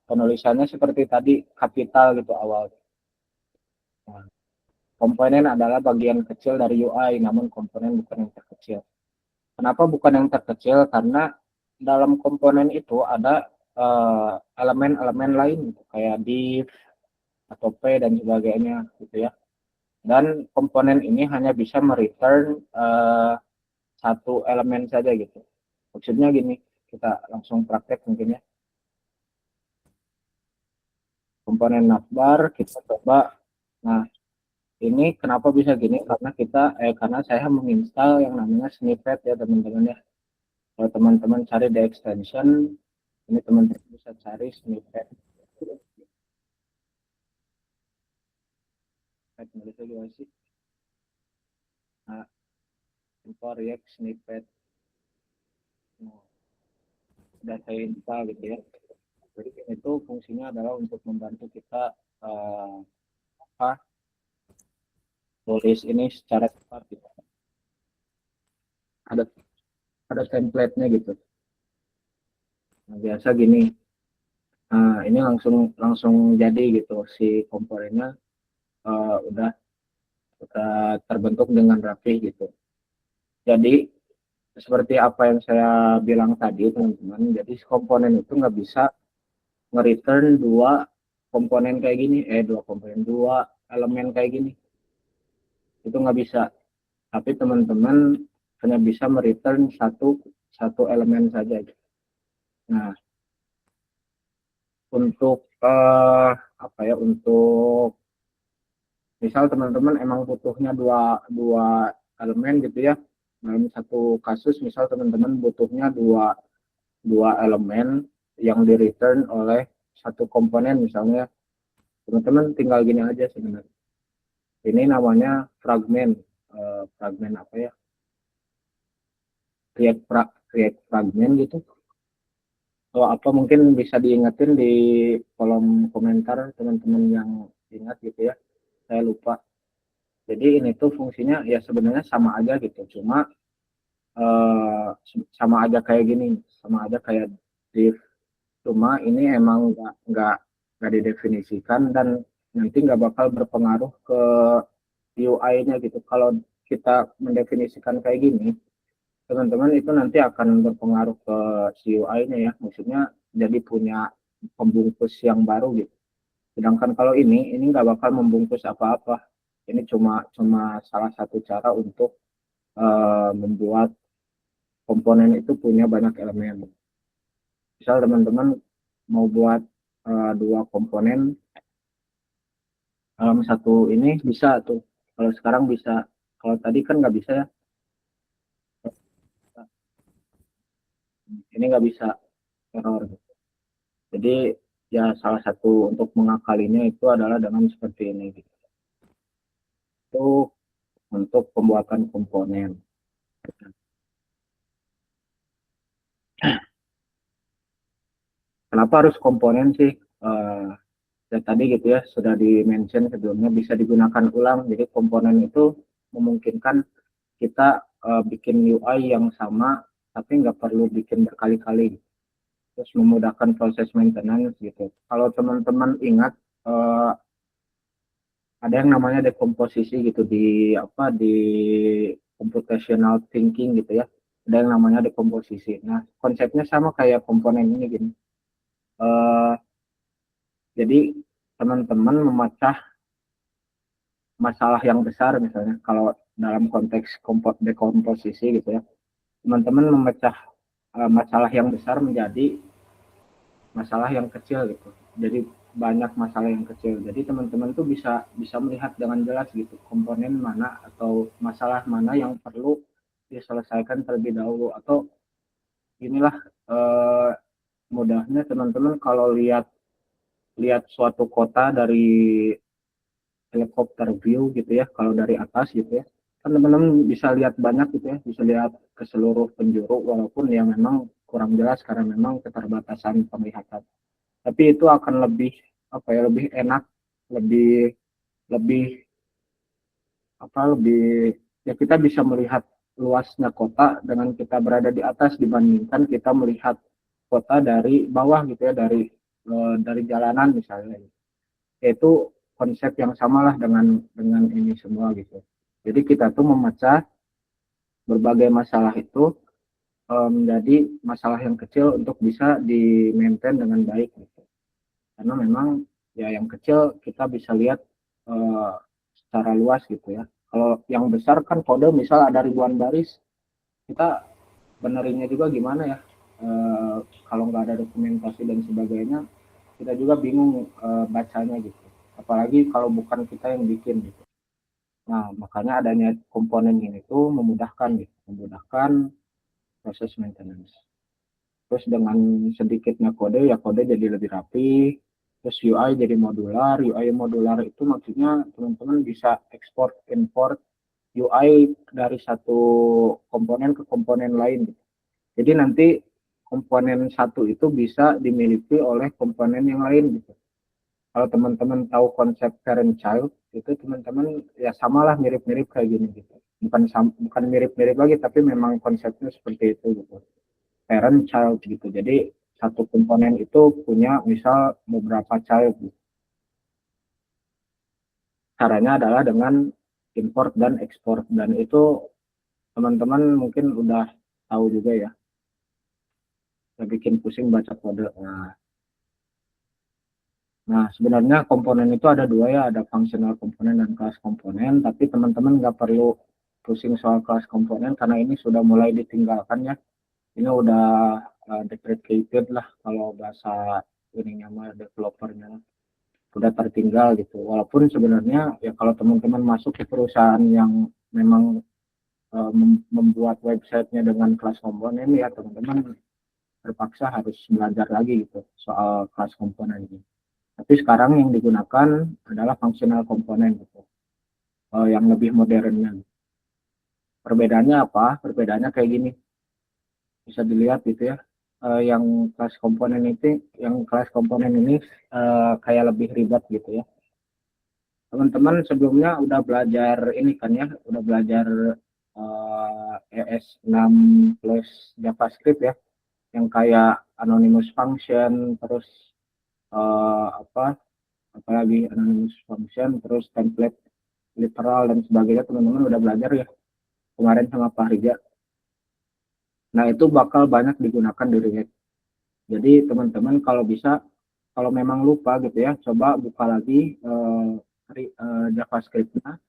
Penulisannya seperti tadi, kapital gitu awal. Nah, komponen adalah bagian kecil dari UI, namun komponen bukan yang terkecil. Kenapa bukan yang terkecil? Karena dalam komponen itu ada elemen-elemen lain gitu, kayak div atau p dan sebagainya gitu ya. Dan komponen ini hanya bisa mereturn satu elemen saja gitu. Maksudnya gini, kita langsung praktek mungkin ya. Komponen navbar kita coba. Nah, ini kenapa bisa gini? Karena saya menginstal yang namanya snippet ya teman-teman ya. Kalau teman-teman cari di extension, ini teman-teman bisa cari snippet. Nulisnya gimana sih? Nah, import react snippet. Nah, udah saya install gitu ya. Jadi itu fungsinya adalah untuk membantu kita tulis ini secara cepat gitu. Ada template-nya gitu. Nah, biasa gini. Nah, ini langsung jadi gitu si komponennya udah terbentuk dengan rapi gitu. Jadi seperti apa yang saya bilang tadi teman-teman, jadi komponen itu nggak bisa nge-return dua komponen kayak gini, dua elemen kayak gini, itu nggak bisa. Tapi teman-teman hanya bisa mereturn satu elemen saja. Nah, untuk untuk misal teman-teman emang butuhnya dua elemen gitu ya, dalam satu kasus misal teman-teman butuhnya dua elemen yang di return oleh satu komponen misalnya, teman-teman tinggal gini aja sebenarnya. Ini namanya fragment apa ya, create fragment gitu. Atau apa mungkin bisa diingetin di kolom komentar teman-teman yang ingat gitu ya, saya lupa. Jadi ini tuh fungsinya ya sebenarnya sama aja gitu, cuma sama aja kayak gini, sama aja kayak div, cuma ini emang nggak didefinisikan dan nanti nggak bakal berpengaruh ke UI-nya gitu. Kalau kita mendefinisikan kayak gini, teman-teman itu nanti akan berpengaruh ke UI-nya ya, maksudnya jadi punya pembungkus yang baru gitu. Sedangkan kalau ini nggak bakal membungkus apa-apa. Ini cuma salah satu cara untuk membuat komponen itu punya banyak elemen. Misal teman-teman mau buat dua komponen dalam satu ini bisa tuh. Kalau sekarang bisa, kalau tadi kan nggak bisa ya. Ini nggak bisa error. Jadi ya salah satu untuk mengakalinya itu adalah dengan seperti ini. Gitu. Itu untuk pembuatan komponen. Kenapa harus komponen sih? Ya tadi gitu ya sudah di-mention sebelumnya bisa digunakan ulang. Jadi komponen itu memungkinkan kita bikin UI yang sama tapi nggak perlu bikin berkali-kali. Terus memudahkan proses maintenance gitu. Kalau teman-teman ingat ada yang namanya dekomposisi gitu di computational thinking gitu ya. Ada yang namanya dekomposisi. Nah konsepnya sama kayak komponen ini gini. Jadi teman-teman memecah masalah yang besar misalnya kalau dalam konteks dekomposisi gitu ya, teman-teman memecah masalah yang besar menjadi masalah yang kecil gitu. Jadi banyak masalah yang kecil. Jadi teman-teman tuh bisa melihat dengan jelas gitu komponen mana atau masalah mana yang perlu diselesaikan terlebih dahulu. Atau inilah mudahnya teman-teman kalau lihat suatu kota dari helikopter view gitu ya, kalau dari atas gitu ya, kan teman-teman bisa lihat banyak gitu ya, bisa lihat ke seluruh penjuru walaupun yang memang kurang jelas karena memang keterbatasan penglihatan. Tapi itu akan lebih lebih enak, lebih lebih lebih ya kita bisa melihat luasnya kota dengan kita berada di atas dibandingkan kita melihat kota dari bawah gitu ya, dari jalanan misalnya. Itu konsep yang samalah dengan ini semua gitu. Jadi kita tuh memecah berbagai masalah itu menjadi masalah yang kecil untuk bisa di-maintain dengan baik gitu. Karena memang ya yang kecil kita bisa lihat secara luas gitu ya. Kalau yang besar kan kode misal ada ribuan baris, kita benerinnya juga gimana ya? Kalau nggak ada dokumentasi dan sebagainya, kita juga bingung bacanya gitu. Apalagi kalau bukan kita yang bikin gitu. Nah, makanya adanya komponen ini tuh memudahkan gitu, memudahkan proses maintenance. Terus dengan sedikitnya kode, ya kode jadi lebih rapi. Terus UI jadi modular. UI modular itu maksudnya teman-teman bisa ekspor import UI dari satu komponen ke komponen lain. Jadi nanti komponen satu itu bisa dimiliki oleh komponen yang lain gitu. Kalau teman-teman tahu konsep parent child itu teman-teman ya samalah mirip-mirip kayak gini gitu. Bukan mirip-mirip lagi tapi memang konsepnya seperti itu gitu. Parent child gitu. Jadi satu komponen itu punya misal beberapa child. Gitu. Caranya adalah dengan import dan ekspor dan itu teman-teman mungkin udah tahu juga ya. Saya bikin pusing baca kode. Nah, sebenarnya komponen itu ada dua ya, ada functional komponen dan class komponen, tapi teman-teman nggak perlu pusing soal class komponen karena ini sudah mulai ditinggalkan ya. Ini udah deprecated lah kalau bahasa ininya mah developernya udah tertinggal gitu. Walaupun sebenarnya ya kalau teman-teman masuk ke perusahaan yang memang membuat websitenya dengan kelas komponen ya teman-teman terpaksa harus belajar lagi gitu soal kelas komponen ini. Tapi sekarang yang digunakan adalah functional komponen gitu, yang lebih modernnya. Perbedaannya apa? Perbedaannya kayak gini, bisa dilihat gitu ya. Yang kelas komponen ini kayak lebih ribet gitu ya. Teman-teman sebelumnya udah belajar ini kan ya, udah belajar ES6 plus JavaScript ya, yang kayak anonymous function, terus apalagi anonymous function, terus template literal dan sebagainya. Teman-teman udah belajar ya kemarin sama Pak Rija. Nah itu bakal banyak digunakan di React. Jadi teman-teman kalau bisa, kalau memang lupa gitu ya, coba buka lagi JavaScript-nya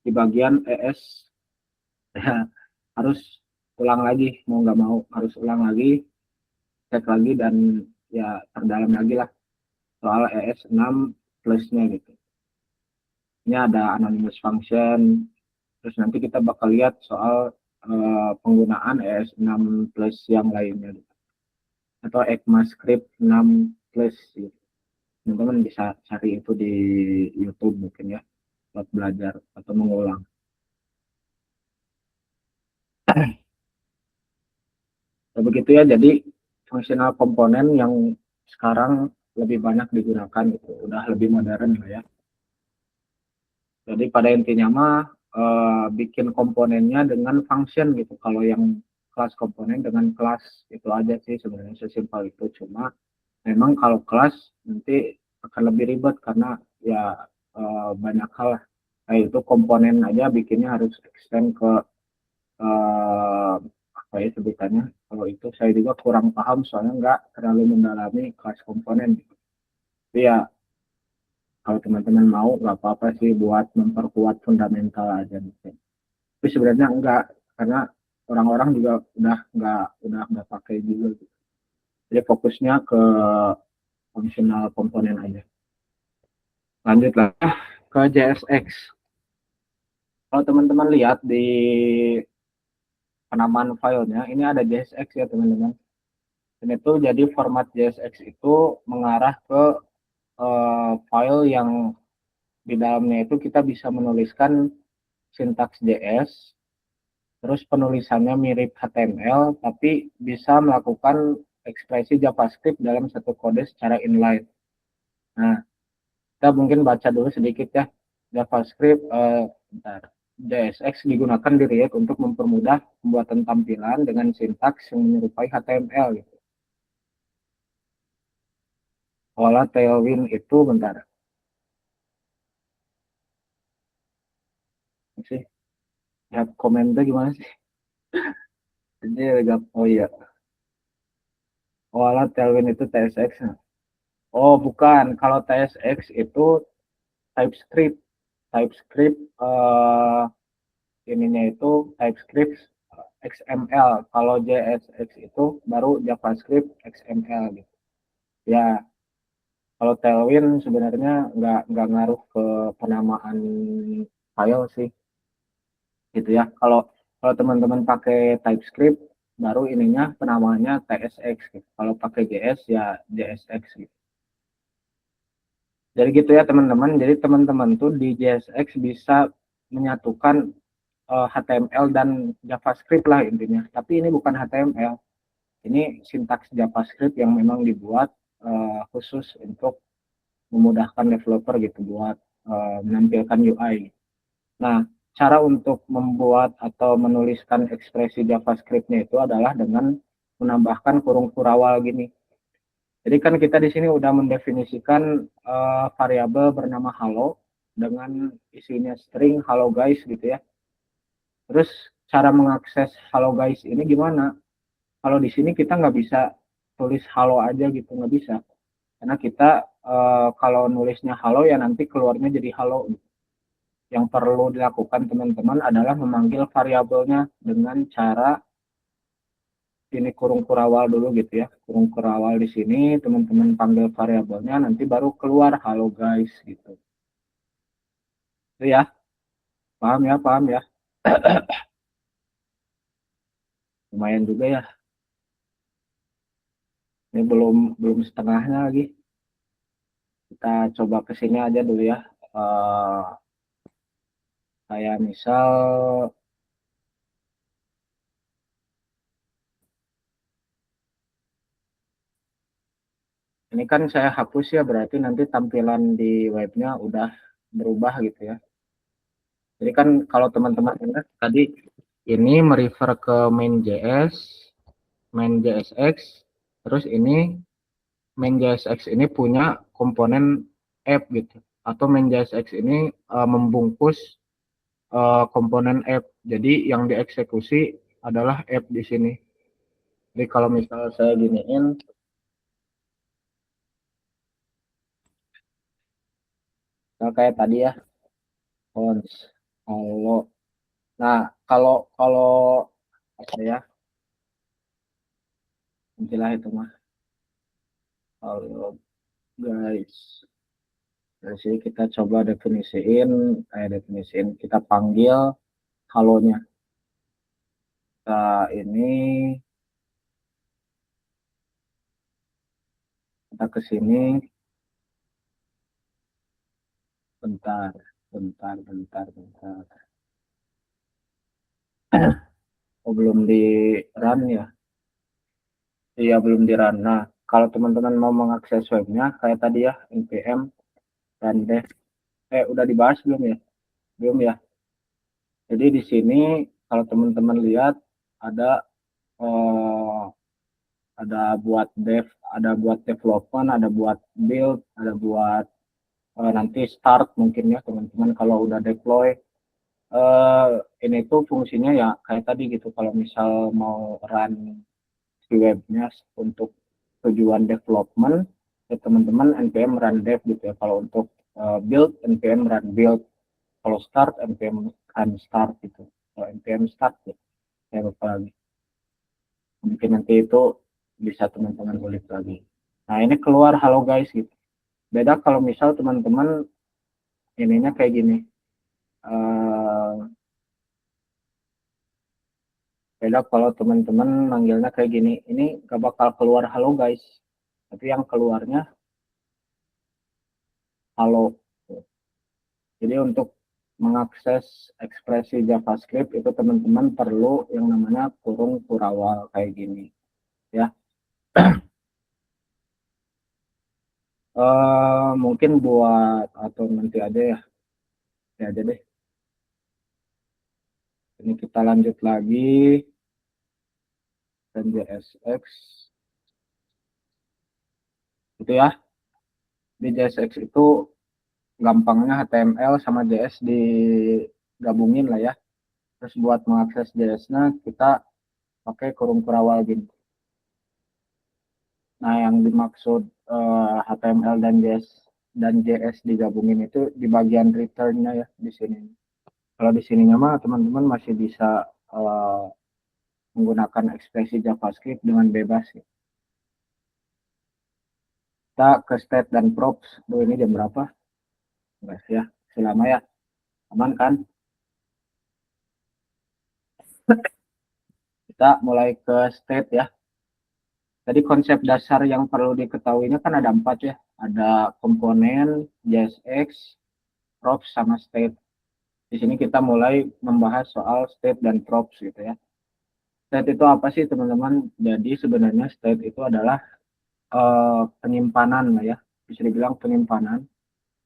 di bagian ES. Ya, harus ulang lagi, mau nggak mau harus ulang lagi, cek lagi, dan ya terdalam lagi lah soal ES6 plusnya gitu. Ini ada anonymous function, terus nanti kita bakal lihat soal penggunaan ES6 plus yang lainnya gitu. Atau ECMAScript 6 plus gitu. Teman-teman bisa cari itu di YouTube mungkin ya, buat belajar atau mengulang. Ya, begitu ya, jadi fungsional komponen yang sekarang lebih banyak digunakan gitu, udah lebih modern lah ya. Jadi pada intinya mah bikin komponennya dengan function gitu. Kalau yang kelas komponen dengan kelas itu aja sih sebenarnya, sesimpel itu. Cuma memang kalau kelas nanti akan lebih ribet karena ya banyak hal lah. Kayak itu komponen aja bikinnya harus extend ke apa ya sebutannya. Kalau itu saya juga kurang paham soalnya nggak terlalu mendalami kelas komponen gitu. Tapi ya kalau teman-teman mau nggak apa-apa sih buat memperkuat fundamental aja gitu. Tapi sebenarnya enggak, karena orang-orang juga udah nggak pakai juga gitu. Jadi fokusnya ke fungsional komponen aja. Lanjutlah ke JSX. Kalau teman-teman lihat di penamaan filenya, ini ada JSX ya teman-teman. Dan itu jadi format JSX itu mengarah ke file yang di dalamnya itu kita bisa menuliskan sintaks JS, terus penulisannya mirip HTML, tapi bisa melakukan ekspresi JavaScript dalam satu kode secara inline. Nah, kita mungkin baca dulu sedikit ya. JavaScript, JSX digunakan di React untuk mempermudah pembuatan tampilan dengan sintaks yang menyerupai HTML gitu. Pola Tailwind itu bentar. Sih, lihat komennya gimana sih? Jadi oh iya. Pola Tailwind itu TSX. Oh, bukan. Kalau TSX itu TypeScript. TypeScript ininya itu TypeScript XML. Kalau JSX itu baru JavaScript XML gitu. Ya, kalau Tailwind sebenarnya nggak ngaruh ke penamaan file sih, gitu ya. Kalau teman-teman pakai TypeScript, baru ininya penamaannya TSX gitu. Kalau pakai JS ya JSX gitu. Jadi gitu ya teman-teman. Jadi teman-teman tuh di JSX bisa menyatukan HTML dan JavaScript lah intinya. Tapi ini bukan HTML. Ini sintaks JavaScript yang memang dibuat khusus untuk memudahkan developer gitu buat menampilkan UI. Nah, cara untuk membuat atau menuliskan ekspresi JavaScript-nya itu adalah dengan menambahkan kurung kurawal gini. Jadi kan kita di sini udah mendefinisikan variabel bernama hello dengan isinya string hello guys gitu ya. Terus cara mengakses hello guys ini gimana? Kalau di sini kita nggak bisa tulis halo aja gitu, nggak bisa. Karena kita kalau nulisnya halo ya nanti keluarnya jadi halo. Yang perlu dilakukan teman-teman adalah memanggil variabelnya dengan cara ini kurung kurawal dulu gitu ya. Kurung kurawal di sini teman-teman panggil variabelnya, nanti baru keluar halo guys gitu. Itu ya, paham ya, paham ya. Lumayan juga ya. Ini belum setengahnya lagi. Kita coba ke sini aja dulu ya. Kayak misal ini kan saya hapus ya, berarti nanti tampilan di webnya udah berubah gitu ya. Jadi kan kalau teman-teman ingat tadi ini merefer ke main.js, main.jsx, terus ini main.jsx ini punya komponen app gitu. Atau main.jsx ini membungkus komponen app. Jadi yang dieksekusi adalah app di sini. Jadi kalau misal saya giniin, kayak tadi ya, cons, kalau nah kalau kalau apa ya, nantilah itu mah. Halo guys, dari sini kita coba definisiin, kita panggil halonya. Kita ke sini. Bentar. Oh, belum di run ya? Iya, belum di run. Nah, kalau teman-teman mau mengakses webnya, kayak tadi ya, npm run dev. Udah dibahas belum ya? Belum ya? Jadi di sini, kalau teman-teman lihat, ada eh, buat dev, ada buat development, ada buat build, ada buat nanti start mungkin ya teman-teman kalau udah deploy. Ini tuh fungsinya ya kayak tadi gitu, kalau misal mau run si webnya untuk tujuan development ya teman-teman npm run dev gitu ya. Kalau untuk build npm run build, kalau start npm run start gitu. Kalau npm start ya saya lupa lagi, mungkin nanti itu bisa teman-teman ulik lagi. Nah ini keluar halo guys gitu. Beda kalau misal teman-teman ininya kayak gini. Beda kalau teman-teman manggilnya kayak gini. Ini gak bakal keluar halo guys. Tapi yang keluarnya halo. Jadi untuk mengakses ekspresi JavaScript itu teman-teman perlu yang namanya kurung kurawal kayak gini. Ya. Mungkin buat atau nanti aja ya. Ya aja deh. Ini kita lanjut lagi. Dan JSX. Itu ya. Di JSX itu gampangnya HTML sama JS digabungin lah ya. Terus buat mengakses JS-nya kita pakai kurung kurawal gini. Nah, yang dimaksud HTML dan JS digabungin itu di bagian return-nya ya di sini. Kalau di sininya mah teman-teman masih bisa menggunakan ekspresi JavaScript dengan bebas ya. Kita ke state dan props. Ini jam berapa? Guys ya, selama ya. Aman kan? Kita mulai ke state ya. Tadi konsep dasar yang perlu diketahuinya kan ada 4 ya. Ada komponen, JSX, props, sama state. Di sini kita mulai membahas soal state dan props gitu ya. State itu apa sih teman-teman? Jadi sebenarnya state itu adalah penyimpanan lah ya. Bisa dibilang penyimpanan.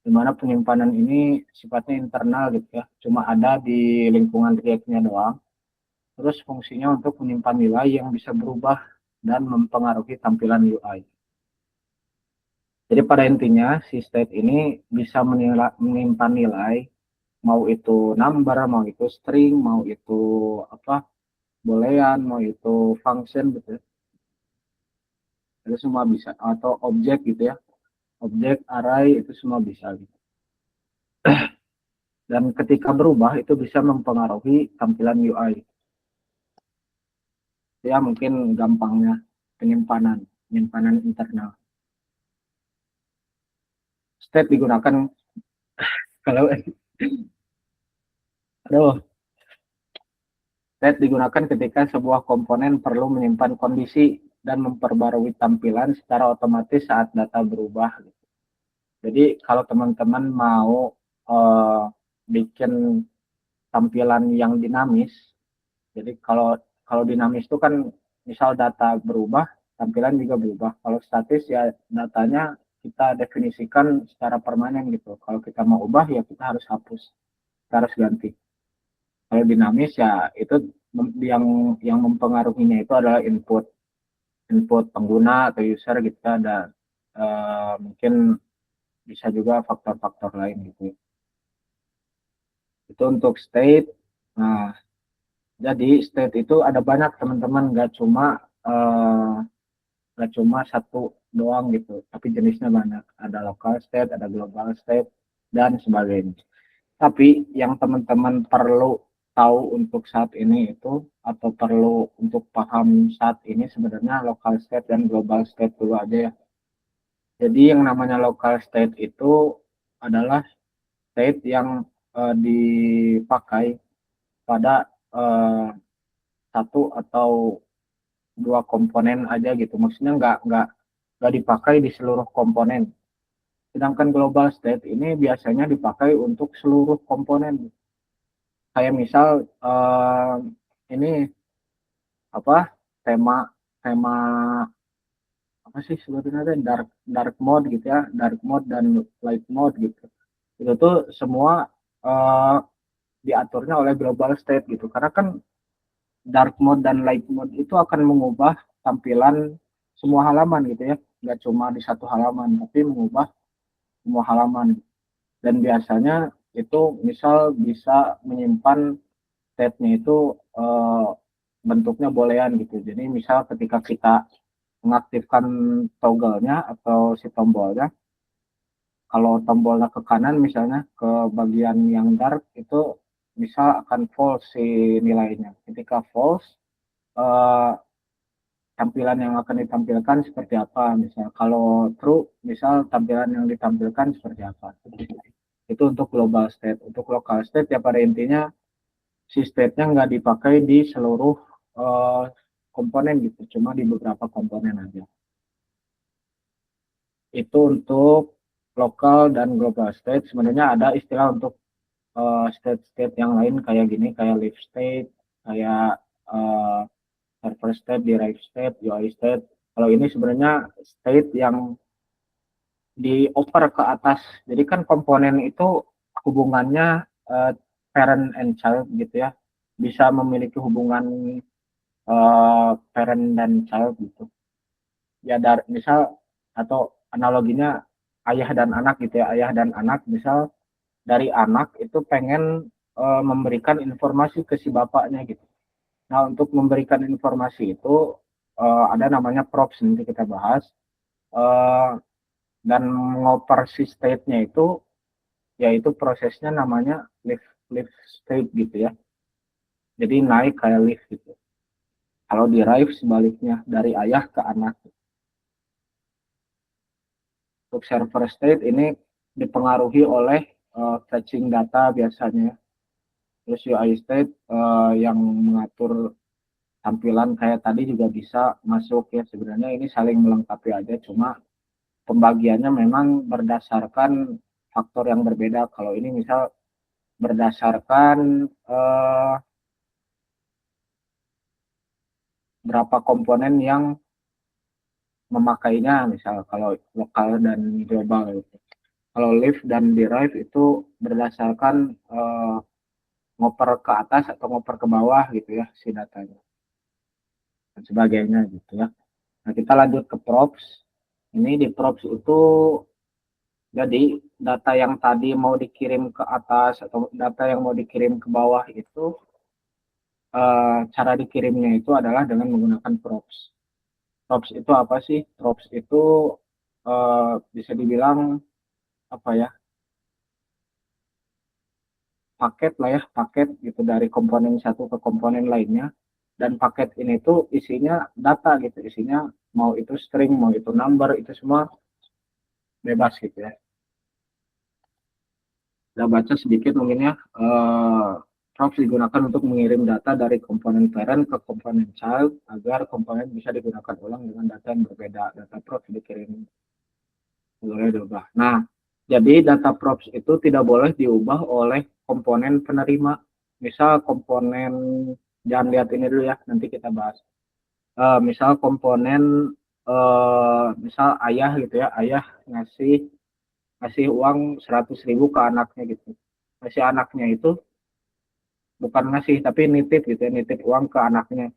Dimana penyimpanan ini sifatnya internal gitu ya. Cuma ada di lingkungan React-nya doang. Terus fungsinya untuk menyimpan nilai yang bisa berubah dan mempengaruhi tampilan UI. Jadi pada intinya si state ini bisa menyimpan nilai, mau itu number, mau itu string, mau itu apa, boolean, mau itu function gitu ya. Itu semua bisa, atau objek gitu ya. Objek, array itu semua bisa gitu. Dan ketika berubah itu bisa mempengaruhi tampilan UI. Ya mungkin gampangnya penyimpanan internal. State digunakan kalau state digunakan ketika sebuah komponen perlu menyimpan kondisi dan memperbarui tampilan secara otomatis saat data berubah. Jadi kalau teman-teman mau bikin tampilan yang dinamis, jadi kalau dinamis itu kan misal data berubah, tampilan juga berubah. Kalau statis ya datanya kita definisikan secara permanen gitu. Kalau kita mau ubah ya kita harus hapus, kita harus ganti. Kalau dinamis ya itu yang mempengaruhinya itu adalah input pengguna atau user gitu. Ada mungkin bisa juga faktor-faktor lain gitu. Itu untuk state. Nah, jadi state itu ada banyak teman-teman, nggak cuma satu doang gitu, tapi jenisnya banyak. Ada local state, ada global state, dan sebagainya. Tapi yang teman-teman perlu tahu untuk saat ini itu, atau perlu untuk paham saat ini, sebenarnya local state dan global state dulu aja ya. Jadi yang namanya local state itu adalah state yang dipakai pada satu atau dua komponen aja gitu. Maksudnya nggak dipakai di seluruh komponen. Sedangkan global state ini biasanya dipakai untuk seluruh komponen. Kayak misal ini apa, tema tema apa sih sebetulnya, dark mode gitu ya, dark mode dan light mode gitu. Itu tuh semua eh, diaturnya oleh global state gitu. Karena kan dark mode dan light mode itu akan mengubah tampilan semua halaman gitu ya, nggak cuma di satu halaman tapi mengubah semua halaman. Dan biasanya itu misal bisa menyimpan state-nya itu bentuknya boolean gitu. Jadi misal ketika kita mengaktifkan toggle-nya atau si tombolnya, kalau tombolnya ke kanan misalnya ke bagian yang dark itu misal akan false si nilainya. Ketika false, tampilan yang akan ditampilkan seperti apa, misal kalau true misal tampilan yang ditampilkan seperti apa. Itu untuk global state. Untuk local state ya pada intinya si state-nya nggak dipakai di seluruh komponen gitu, cuma di beberapa komponen aja. Itu untuk local dan global state. Sebenarnya ada istilah untuk state-state yang lain kayak gini, kayak live state, kayak server state, derived state, UI state. Kalau ini sebenarnya state yang dioper ke atas. Jadi kan komponen itu hubungannya parent and child gitu ya. Bisa memiliki hubungan parent dan child gitu. Ya misal atau analoginya ayah dan anak gitu ya. Ayah dan anak misal dari anak itu pengen memberikan informasi ke si bapaknya gitu. Nah, untuk memberikan informasi itu ada namanya props, nanti kita bahas. Dan ngoper si state-nya itu, yaitu prosesnya namanya live state gitu ya. Jadi naik kayak live gitu. Kalau derive sebaliknya, dari ayah ke anak. Untuk server state ini dipengaruhi oleh fetching data biasanya. Terus UI state yang mengatur tampilan kayak tadi juga bisa masuk ya. Sebenarnya ini saling melengkapi aja, cuma pembagiannya memang berdasarkan faktor yang berbeda. Kalau ini misal berdasarkan berapa komponen yang memakainya, misal kalau lokal dan global gitu. Kalau live dan derive itu berdasarkan ngoper ke atas atau ngoper ke bawah gitu ya si datanya dan sebagainya gitu ya. Nah, kita lanjut ke props. Ini di props itu jadi data yang tadi mau dikirim ke atas atau data yang mau dikirim ke bawah itu cara dikirimnya itu adalah dengan menggunakan props. Props itu apa sih? Props itu bisa dibilang apa ya? Paket lah ya, paket gitu dari komponen satu ke komponen lainnya. Dan paket ini tuh isinya data gitu, isinya mau itu string, mau itu number, itu semua bebas gitu ya. Udah baca sedikit mungkin ya. Props digunakan untuk mengirim data dari komponen parent ke komponen child agar komponen bisa digunakan ulang dengan data yang berbeda. Data props dikirim boleh diubah. Nah, jadi data props itu tidak boleh diubah oleh komponen penerima. Misal komponen, jangan lihat ini dulu ya, nanti kita bahas. Misal komponen, misal ayah gitu ya, ayah ngasih uang 100.000 ke anaknya gitu. Ngasih anaknya itu bukan ngasih tapi nitip gitu ya, nitip uang ke anaknya.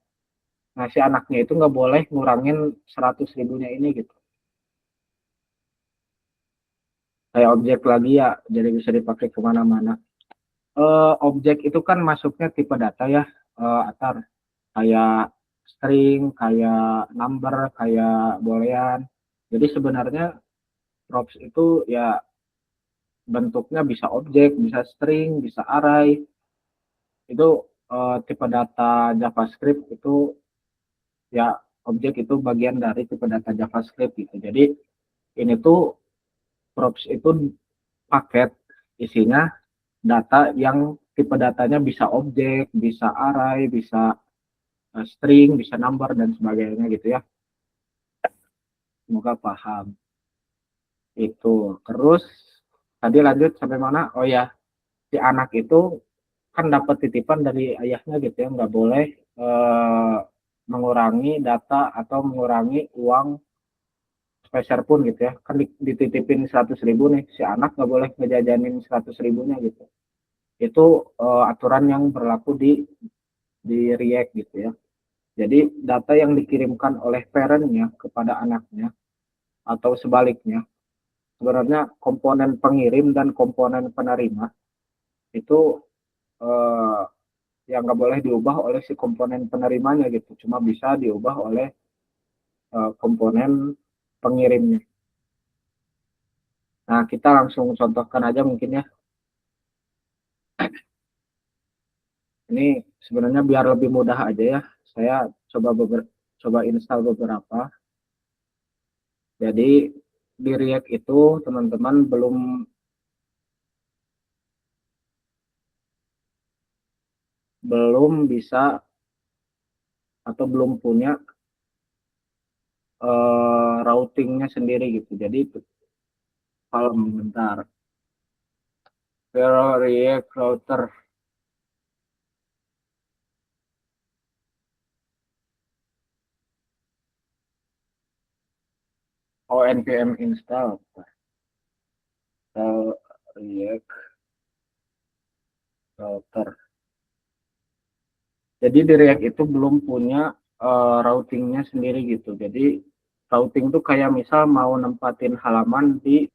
Ngasih anaknya itu nggak boleh ngurangin 100.000-nya ini gitu. Kayak objek lagi ya, jadi bisa dipakai kemana-mana. Objek itu kan masuknya tipe data ya, Atar. Kayak string, kayak number, kayak boolean. Jadi sebenarnya props itu ya bentuknya bisa objek, bisa string, bisa array. Itu tipe data JavaScript itu ya objek itu bagian dari tipe data JavaScript gitu. Jadi ini tuh props itu paket isinya data yang tipe datanya bisa objek, bisa array, bisa string, bisa number dan sebagainya gitu ya. Semoga paham. Itu. Terus tadi lanjut sampai mana? Oh ya, si anak itu kan dapat titipan dari ayahnya gitu ya, nggak boleh mengurangi data atau mengurangi uang sepeser pun gitu ya. Kan dititipin 100.000 nih, si anak nggak boleh ngejajanin 100.000-nya gitu. Itu aturan yang berlaku di React gitu ya. Jadi data yang dikirimkan oleh parent-nya kepada anaknya atau sebaliknya, sebenarnya komponen pengirim dan komponen penerima itu eh, yang nggak boleh diubah oleh si komponen penerimanya gitu, cuma bisa diubah oleh komponen pengirimnya. Nah, kita langsung contohkan aja mungkin ya. Ini sebenarnya biar lebih mudah aja ya, saya coba install beberapa. Jadi di React itu teman-teman belum bisa atau belum punya routingnya sendiri gitu. Jadi kalau bentar, React router. Oh, npm install React router. Jadi di React itu belum punya routingnya sendiri gitu. Jadi routing tuh kayak misal mau nempatin halaman di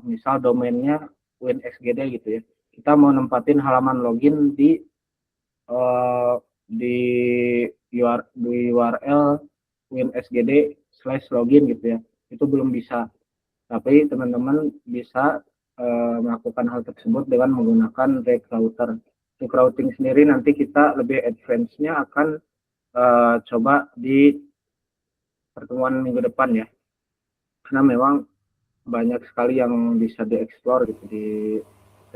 misal domainnya WinXGD gitu ya. Kita mau nempatin halaman login uh, di URL WinXGD/login gitu ya. Itu belum bisa. Tapi teman-teman bisa melakukan hal tersebut dengan menggunakan React router. Untuk routing sendiri nanti kita lebih advance-nya akan coba di pertemuan minggu depan ya. Karena memang banyak sekali yang bisa dieksplor gitu di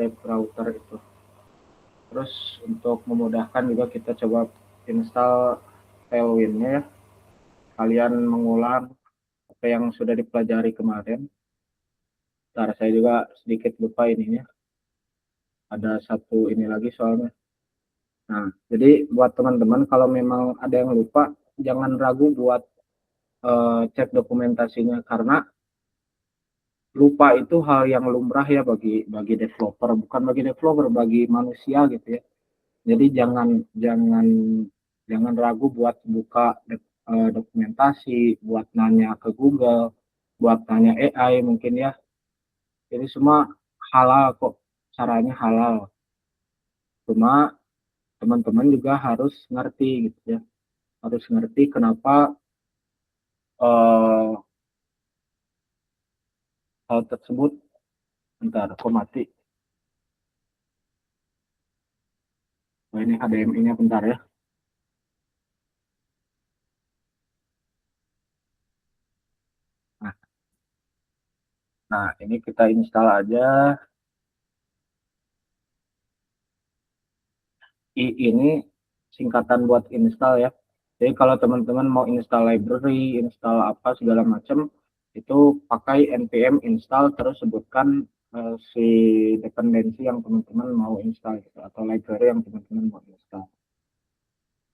React router itu. Terus untuk memudahkan juga kita coba install Tailwind-nya ya. Kalian mengulang apa yang sudah dipelajari kemarin. Ntar saya juga sedikit lupa ininya. Ada satu ini lagi soalnya. Nah, jadi buat teman-teman kalau memang ada yang lupa, jangan ragu buat cek dokumentasinya karena lupa itu hal yang lumrah ya bagi developer, bukan bagi developer, bagi manusia gitu ya. Jadi jangan jangan jangan ragu buat buka dokumentasi, buat nanya ke Google, buat nanya AI mungkin ya. Jadi semua halal kok, caranya halal. Cuma teman-teman juga harus ngerti gitu ya, harus ngerti kenapa hal tersebut. Bentar, kok mati. Nah, ini HDMI-nya bentar ya. Nah, ini kita install aja. Ini singkatan buat install ya. Jadi kalau teman-teman mau install library, install apa segala macam, itu pakai npm install terus sebutkan si dependensi yang teman-teman mau install gitu, atau library yang teman-teman mau install.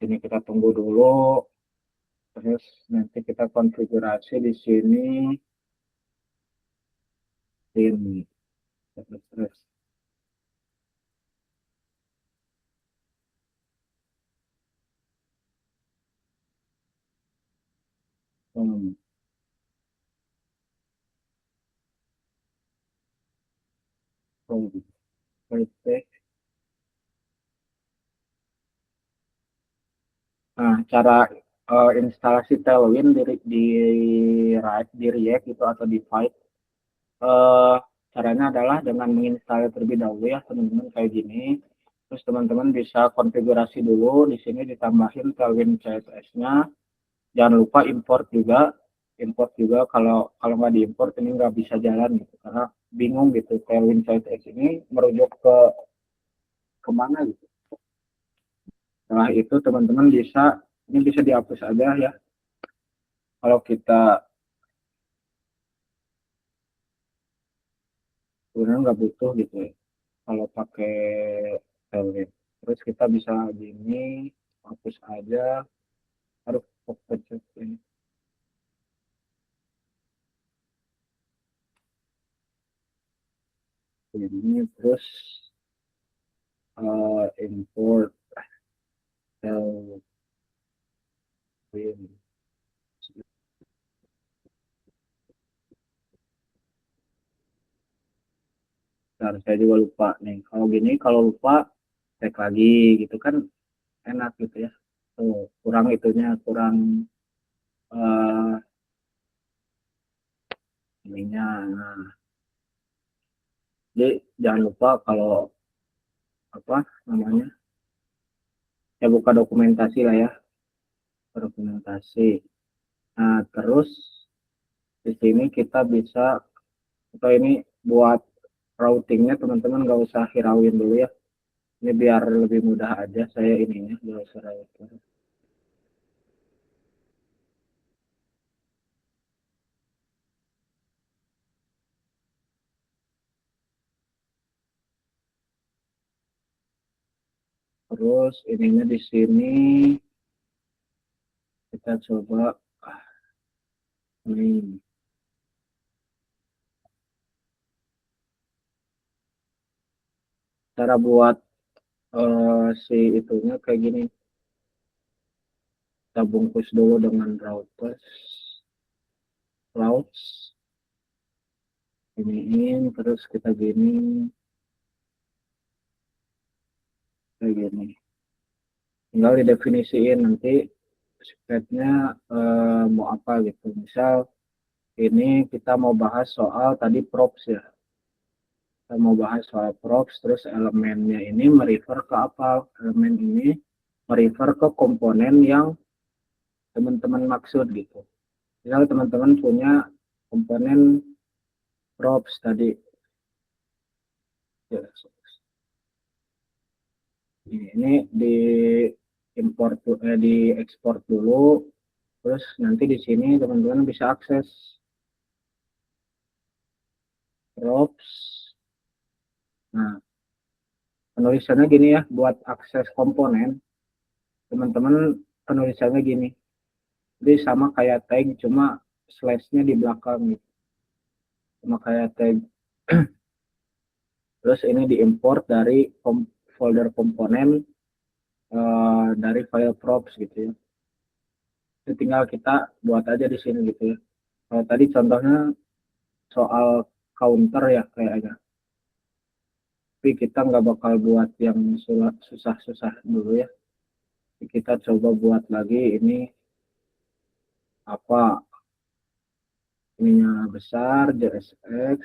Ini kita tunggu dulu, terus nanti kita konfigurasi di sini. Ini terus. Hmm. Nah, cara instalasi Tailwind di React itu atau di Vite, caranya adalah dengan menginstal terlebih dahulu ya teman-teman kayak gini. Terus teman-teman bisa konfigurasi dulu, di sini ditambahin Tailwind CSS-nya. Jangan lupa import juga. Import juga, kalau nggak diimport ini nggak bisa jalan gitu, karena bingung gitu Tailwind CSS ini merujuk ke kemana gitu. Setelah itu teman-teman bisa, ini bisa dihapus aja ya. Kalau kita sebenarnya nggak butuh gitu ya, kalau pakai Tailwind. Terus kita bisa gini, hapus aja. Harus pencet ini. Ini terus import Tailwind. Nah, saya juga lupa nih. Kalau gini, kalau lupa cek lagi gitu kan enak gitu ya. Tuh, kurang itunya, kurang eh ininya. Nah, jadi jangan lupa kalau apa namanya, ya buka dokumentasi lah ya, dokumentasi. Nah, terus di sini kita bisa, atau ini buat routingnya teman-teman nggak usah hirauin dulu ya. Ini biar lebih mudah aja saya ininya, nggak usah routing. Terus ininya di sini kita coba ini. Cara buat si itunya kayak gini. Kita bungkus dulu dengan routers, clouds, iniin, terus kita gini, kayak gini. Tinggal didefinisiin nanti scriptnya mau apa gitu. Misal ini kita mau bahas soal tadi props ya. Kita mau bahas soal props, terus elemennya ini merefer ke apa? Elemen ini merefer ke komponen yang teman-teman maksud gitu. Misal teman-teman punya komponen props tadi. Ya, ini di import, di ekspor dulu, terus nanti di sini teman-teman bisa akses props. Nah, penulisannya gini ya, buat akses komponen teman-teman penulisannya gini, jadi sama kayak tag, cuma slashnya di belakang gitu, sama kayak tag. Terus ini diimport dari folder komponen dari file props gitu ya. Jadi tinggal kita buat aja di sini gitu ya. Kalau tadi contohnya soal counter ya kayaknya, tapi kita nggak bakal buat yang susah-susah dulu ya. Jadi kita coba buat lagi ini apa, ininya besar, JSX,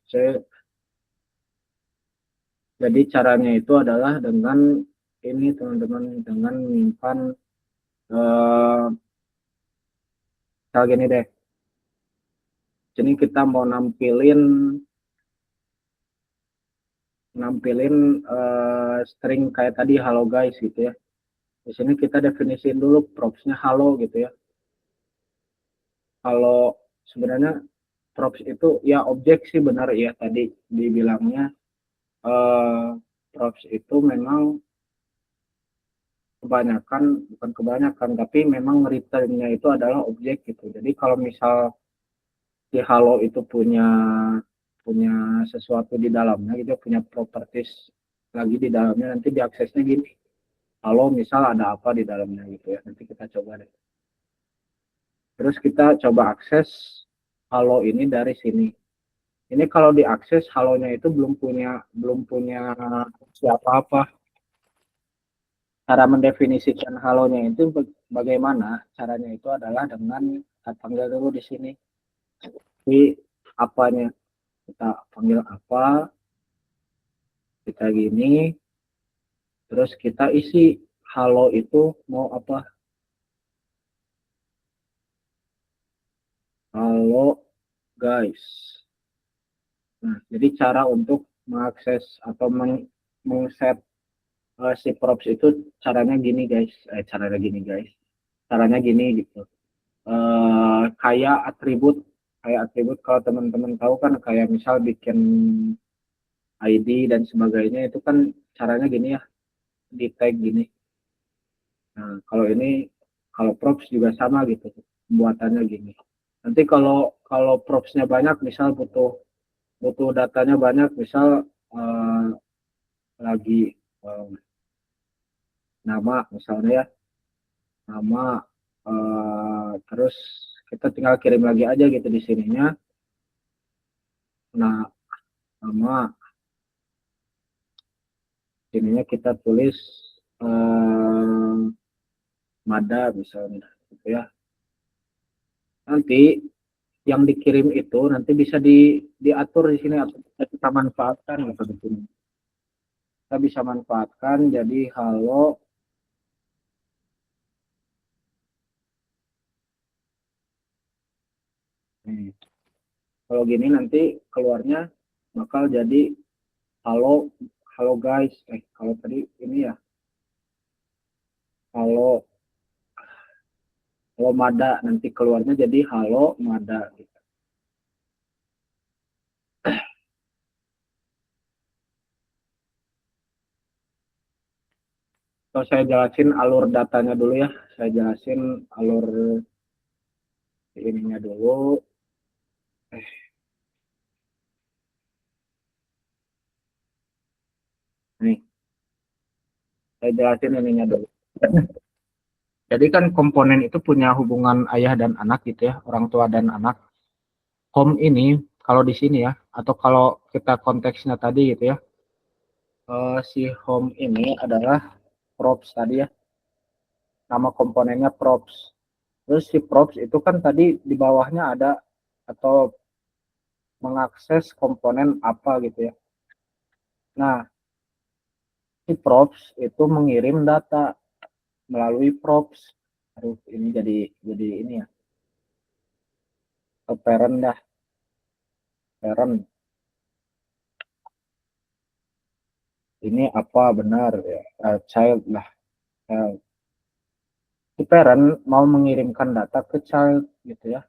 C. Jadi caranya itu adalah dengan ini teman-teman, dengan menyimpan kayak gini deh. Jadi kita mau nampilin string kayak tadi halo guys gitu ya. Di sini kita definisiin dulu propsnya halo gitu ya. Kalau sebenarnya props itu ya objek sih, benar ya tadi dibilangnya props itu memang bukan kebanyakan, tapi memang returnnya itu adalah objek gitu. Jadi kalau misal si halo itu punya punya sesuatu di dalamnya gitu, punya properties lagi di dalamnya, nanti diaksesnya gini. Halo misal ada apa di dalamnya gitu ya. Nanti kita coba deh. Terus kita coba akses halo ini dari sini. Ini kalau diakses halonya itu belum punya siapa-apa. Cara mendefinisikan halonya itu bagaimana? Caranya itu adalah dengan kita panggil dulu di sini. Di apanya kita panggil apa? kita gini, terus kita isi halo itu mau apa? Halo guys. Nah, jadi cara untuk mengakses atau mengset si props itu caranya gini guys. Caranya gini gitu. Kayak atribut kalau teman-teman tahu kan, kayak misal bikin ID dan sebagainya, itu kan caranya gini ya, di tag gini. Nah, kalau props juga sama gitu, pembuatannya gini. Nanti kalau propsnya banyak, misal butuh datanya banyak, misal lagi nama misalnya ya, nama terus kita tinggal kirim lagi aja gitu di sininya. Nah, nama sininya kita tulis Mada misalnya gitu ya. Nanti yang dikirim itu nanti bisa diatur di sini, atau kita manfaatkan gitu di sini. Kita bisa manfaatkan jadi halo nih. Kalau gini nanti keluarnya bakal jadi halo halo guys. Kalau tadi ini ya halo halo Mada, nanti keluarnya jadi halo Mada gitu. So, saya jelasin alur datanya dulu ya. Saya jelasin alur ininya dulu. Nih, saya jelasin ininya dulu. Jadi kan komponen itu punya hubungan ayah dan anak gitu ya, orang tua dan anak. Home ini kalau di sini ya, atau kalau kita konteksnya tadi gitu ya, si home ini adalah props tadi ya, nama komponennya props. Terus si props itu kan tadi di bawahnya ada, atau mengakses komponen apa gitu ya. Nah, si props itu mengirim data melalui props. Aduh, ini jadi ini ya. Ke parent dah, parent. Ini apa benar ya? Child lah. Child. Si parent mau mengirimkan data ke child gitu ya.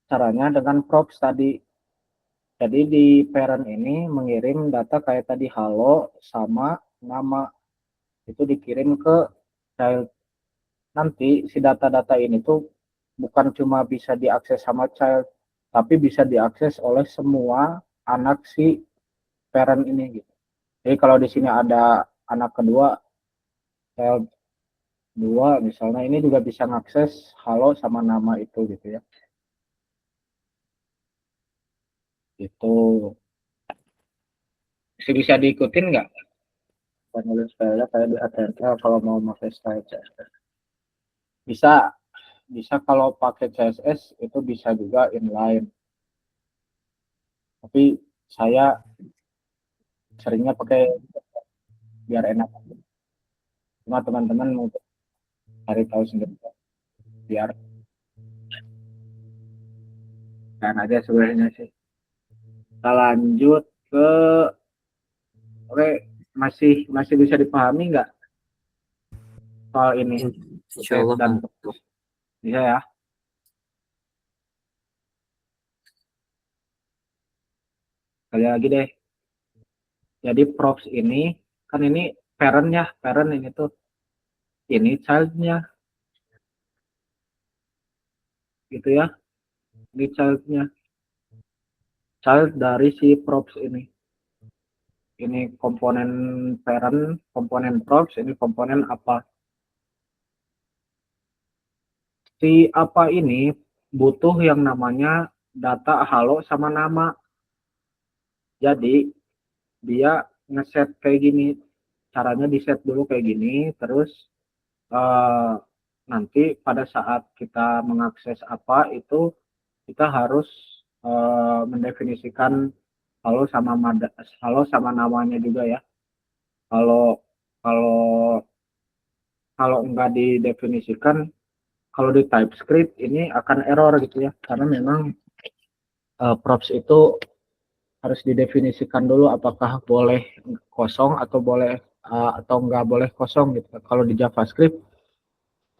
Caranya dengan props tadi. Jadi di parent ini mengirim data kayak tadi halo sama nama, itu dikirim ke child. Nanti si data-data ini tuh bukan cuma bisa diakses sama child, tapi bisa diakses oleh semua anak si parent ini gitu. Jadi kalau di sini ada anak kedua, child 2 misalnya, ini juga bisa ngakses halo sama nama itu gitu ya. Itu bisa diikutin nggak? Penulis style kayak di HTML kalau mau pakai style CSS. Bisa, bisa kalau pakai CSS itu bisa juga inline. Tapi saya seringnya pakai biar enak. Cuma teman-teman mau cari tahu sendiri biar kan aja sebenarnya sih. Kita lanjut ke, oke, masih bisa dipahami nggak soal ini? Insya Allah, Dan Kang. bisa ya. Kali lagi deh. Jadi props ini kan ini parent-nya, parent ini tuh, ini child-nya gitu ya. Ini child-nya, child dari si props ini. Ini komponen parent, komponen props, ini komponen apa. Si apa ini butuh yang namanya data halo sama nama. Jadi dia ngeset kayak gini. Caranya di set dulu kayak gini, terus nanti pada saat kita mengakses apa itu kita harus mendefinisikan halo sama namanya juga ya. Kalau kalau kalau nggak didefinisikan, kalau di TypeScript ini akan error gitu ya, karena memang props itu harus didefinisikan dulu apakah boleh kosong atau boleh atau nggak boleh kosong gitu. Kalau di JavaScript,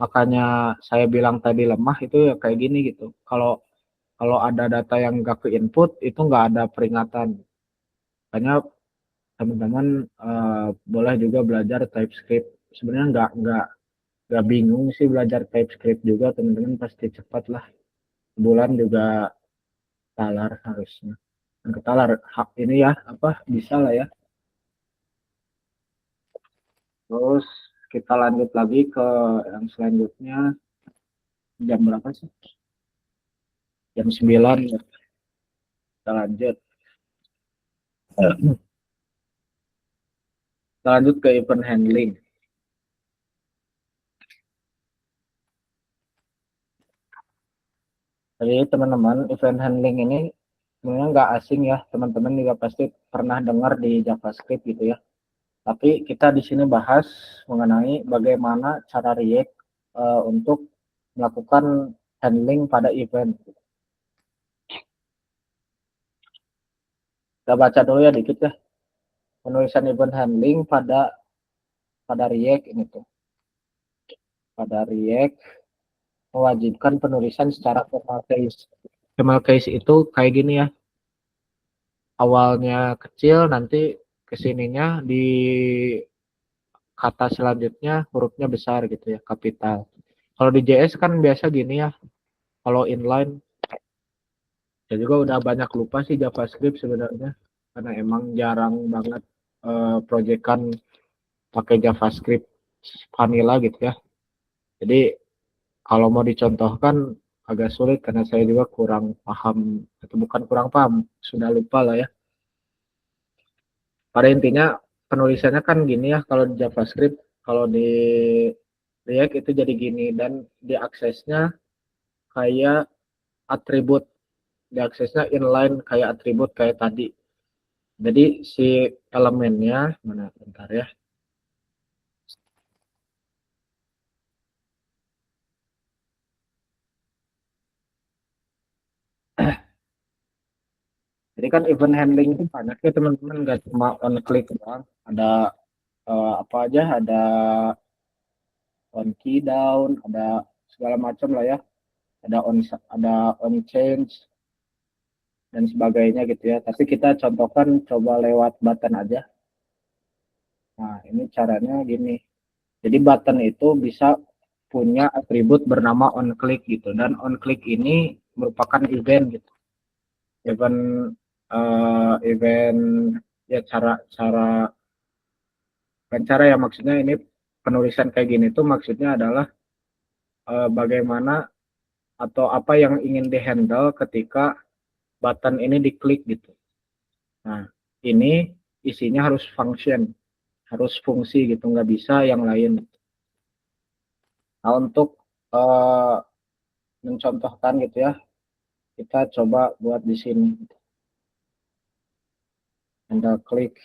makanya saya bilang tadi lemah itu ya kayak gini gitu. Kalau kalau ada data yang nggak ke input itu nggak ada peringatan. Makanya teman-teman boleh juga belajar TypeScript. Sebenarnya nggak bingung sih belajar TypeScript juga, teman-teman pasti cepat lah. Bulan juga talar harusnya. Dan ketalar hak ini ya apa bisa lah ya. Terus kita lanjut lagi ke yang selanjutnya. Jam berapa sih? Jam 9 ya. Kita lanjut. Kita lanjut ke event handling. Jadi teman-teman, event handling ini sebenarnya nggak asing ya. Teman-teman juga pasti pernah dengar di JavaScript gitu ya. Tapi kita di sini bahas mengenai bagaimana cara React untuk melakukan handling pada event. Kita baca dulu ya dikit ya. Penulisan event handling pada React ini tuh. Pada React mewajibkan penulisan secara camel case. Camel case itu kayak gini ya. Awalnya kecil, nanti kesininya di kata selanjutnya hurufnya besar gitu ya, kapital. Kalau di JS kan biasa gini ya. Kalau inline, saya juga udah banyak lupa sih JavaScript sebenarnya. Karena emang jarang banget proyekan pakai JavaScript vanilla gitu ya. Jadi kalau mau dicontohkan agak sulit karena saya juga kurang paham, atau bukan kurang paham, sudah lupa lah ya. Pada intinya penulisannya kan gini ya kalau di JavaScript, kalau di React itu jadi gini, dan diaksesnya kayak atribut, diaksesnya inline kayak atribut kayak tadi. Jadi si elemennya mana, bentar ya. Jadi kan event handling itu banyak ya teman-teman, nggak cuma on click doang. Ada apa aja, ada on key down, ada segala macam lah ya. Ada on change dan sebagainya gitu ya. Tapi kita contohkan coba lewat button aja. Nah, ini caranya gini. Jadi button itu bisa punya atribut bernama on click gitu, dan on click ini merupakan event gitu. Event event ya, cara ya, maksudnya ini penulisan kayak gini tuh maksudnya adalah bagaimana atau apa yang ingin dihandle ketika button ini diklik gitu. Nah, ini isinya harus function, harus fungsi gitu, nggak bisa yang lain. Nah, untuk uh, mencontohkan gitu ya, kita coba buat di sini. Anda klik.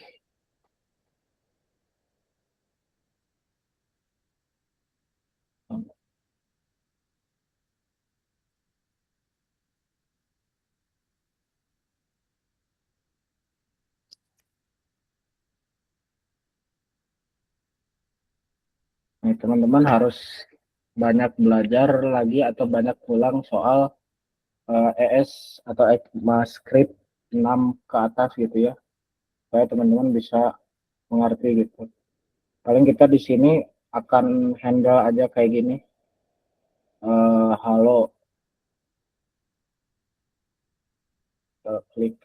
Nah, teman-teman harus banyak belajar lagi atau banyak pulang soal ES atau ECMAScript 6 ke atas gitu ya, supaya teman-teman bisa mengerti gitu. Paling kita di sini akan handle aja kayak gini. Halo, klik.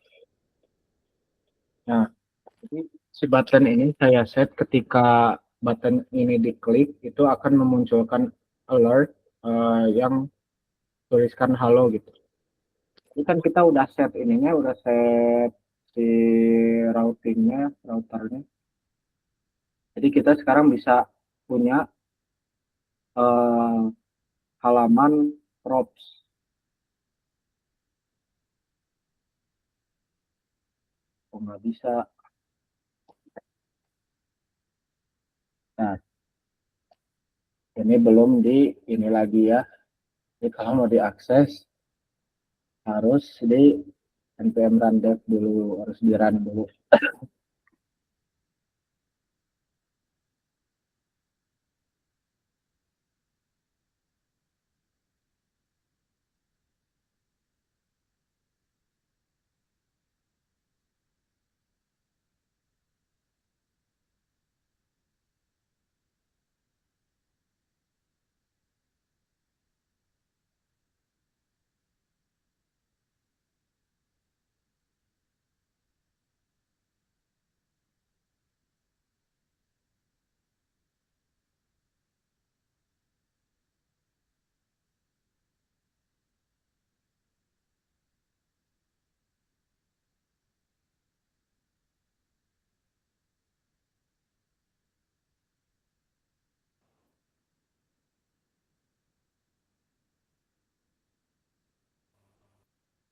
Nah, jadi si button ini saya set ketika button ini diklik itu akan memunculkan alert yang tuliskan halo gitu. Ini kan kita udah set ininya, udah set si routernya. Jadi kita sekarang bisa punya halaman props. kok nggak bisa. Nah, ini belum di ini lagi ya. Jadi kalau mau diakses harus di npm run dev dulu, harus di run dulu.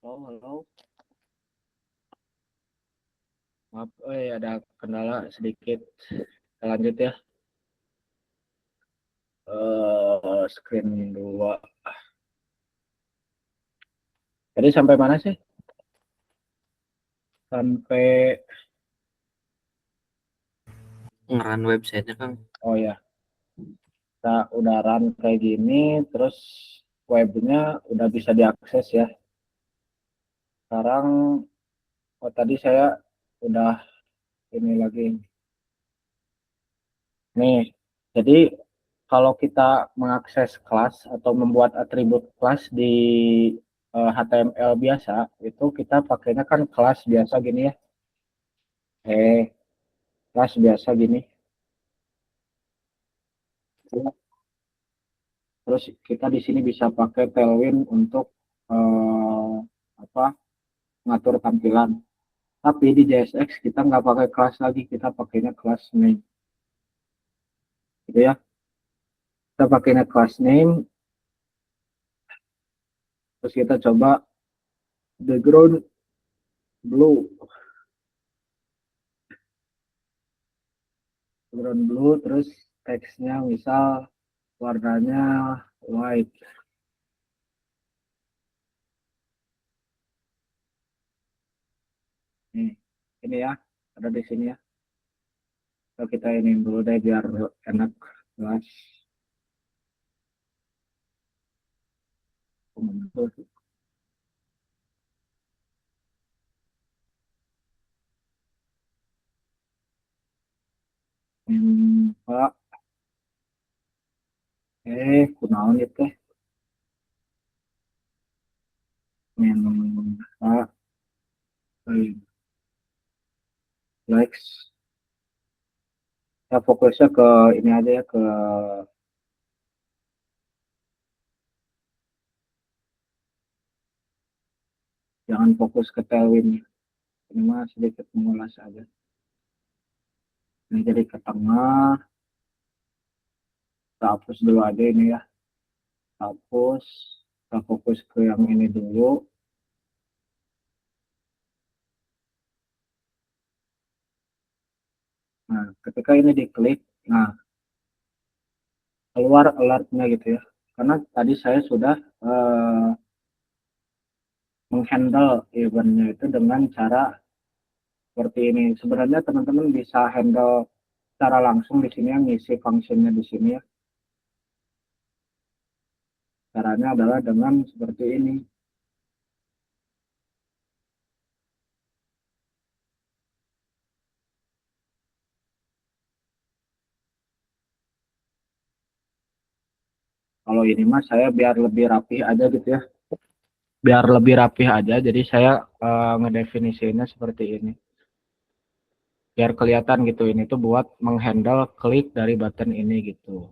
Oh, halo. Maaf, ada kendala sedikit. Kita lanjut ya. Screen 2. Tadi sampai mana sih? Sampai, Ngeran websitenya Kang. oh ya, kita udah run kayak gini, terus webnya udah bisa diakses ya. Sekarang, tadi saya udah ini lagi. Nih, jadi kalau kita mengakses kelas atau membuat atribut kelas di HTML biasa, itu kita pakainya kan kelas biasa gini ya. Kelas biasa gini. Terus kita di sini bisa pakai Tailwind untuk apa, ngatur tampilan. Tapi di JSX kita nggak pakai kelas lagi, kita pakainya kelas name. Gitu ya. Kita pakainya kelas name. Terus kita coba background blue. Background blue, terus teksnya misal warnanya white. Ini ya, ada di sini ya. So, kita ini dulu deh biar enak jelas. Pak, kunaon itu? Pak, likes. Ya fokusnya ke ini aja ya, ke jangan fokus ke tailwind. Ini mah sedikit mengulas aja. Ini jadi ke tengah. Kita hapus dulu aja ini ya. Hapus. Kita fokus ke yang ini dulu. Nah, ketika ini diklik, nah keluar alertnya gitu ya. Karena tadi saya sudah menghandle eventnya itu dengan cara seperti ini. Sebenarnya teman-teman bisa handle secara langsung di sini yang ngisi fungsinya di sini ya. Caranya adalah dengan seperti ini. Kalau ini mas saya biar lebih rapih aja gitu ya. Biar lebih rapih aja, jadi saya ngedefinisinya seperti ini. Biar kelihatan gitu, ini tuh buat menghandle klik dari button ini gitu.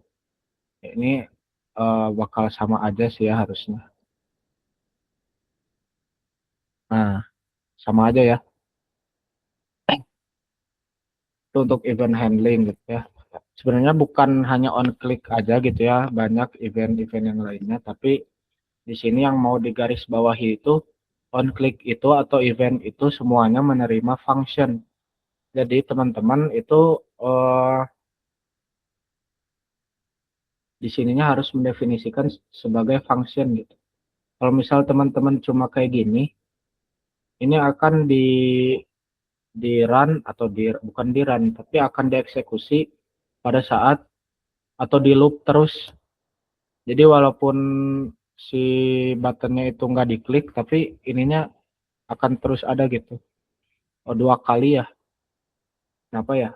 Ini bakal sama aja sih ya harusnya. Nah, sama aja ya. Itu untuk event handling gitu ya. Sebenarnya bukan hanya on click aja gitu ya, banyak event-event yang lainnya, tapi di sini yang mau digaris bawahi itu on-click itu atau event itu semuanya menerima function. Jadi teman-teman itu di sininya harus mendefinisikan sebagai function gitu. Kalau misal teman-teman cuma kayak gini, ini akan di run atau bukan di run, tapi akan dieksekusi pada saat atau di loop terus. Jadi walaupun si buttonnya itu nggak diklik, tapi ininya akan terus ada gitu. Oh, 2 kali ya. Kenapa ya?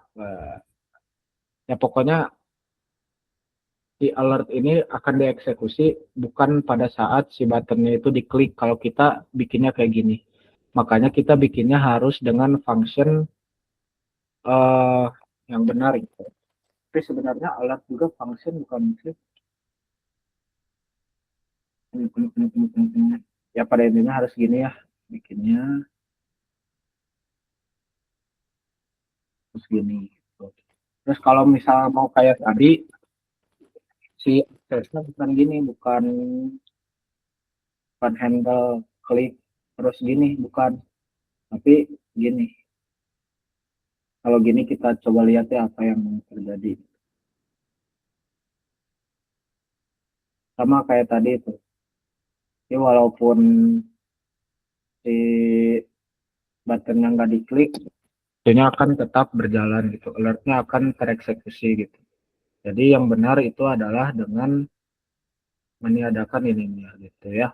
Ya pokoknya si alert ini akan dieksekusi bukan pada saat si buttonnya itu diklik kalau kita bikinnya kayak gini. Makanya kita bikinnya harus dengan function yang benar gitu. Tapi sebenarnya alert juga function bukan sih? Ya pada intinya harus gini ya bikinnya terus gini gitu. Terus kalau misal mau kayak tadi si aksesnya bukan gini, bukan handle klik terus gini, bukan, tapi gini. Kalau gini kita coba lihat ya apa yang terjadi. Sama kayak tadi itu. Jadi walaupun si button yang nggak diklik, ini akan tetap berjalan gitu. Alertnya akan tereksekusi gitu. Jadi yang benar itu adalah dengan meniadakan ini gitu ya.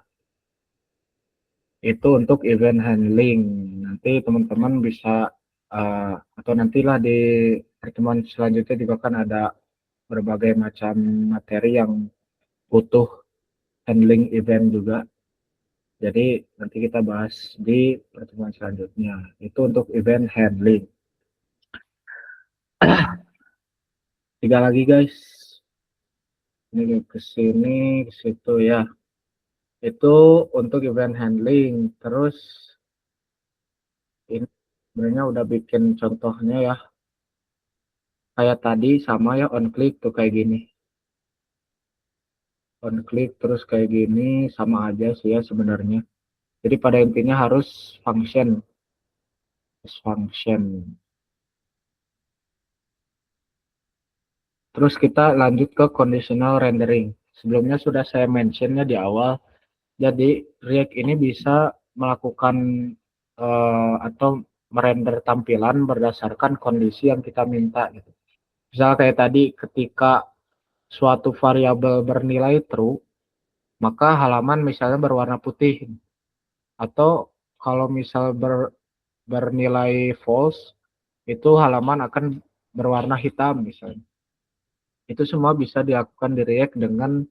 Itu untuk event handling. Nanti teman-teman bisa atau nantilah di pertemuan selanjutnya juga kan ada berbagai macam materi yang butuh handling event juga. Jadi nanti kita bahas di pertemuan selanjutnya. Itu untuk event handling. 3 lagi guys. Ini ke sini, ke situ ya. Itu untuk event handling. Terus ini sebenarnya udah bikin contohnya ya. Kayak tadi sama ya on click tuh kayak gini. On click terus kayak gini sama aja sih ya sebenarnya. Jadi pada intinya harus function. Terus kita lanjut ke conditional rendering. Sebelumnya sudah saya mentionnya di awal. Jadi React ini bisa melakukan atau merender tampilan berdasarkan kondisi yang kita minta gitu. Misal kayak tadi ketika suatu variabel bernilai true, maka halaman misalnya berwarna putih. Atau kalau misal bernilai false, itu halaman akan berwarna hitam misalnya. Itu semua bisa dilakukan di React dengan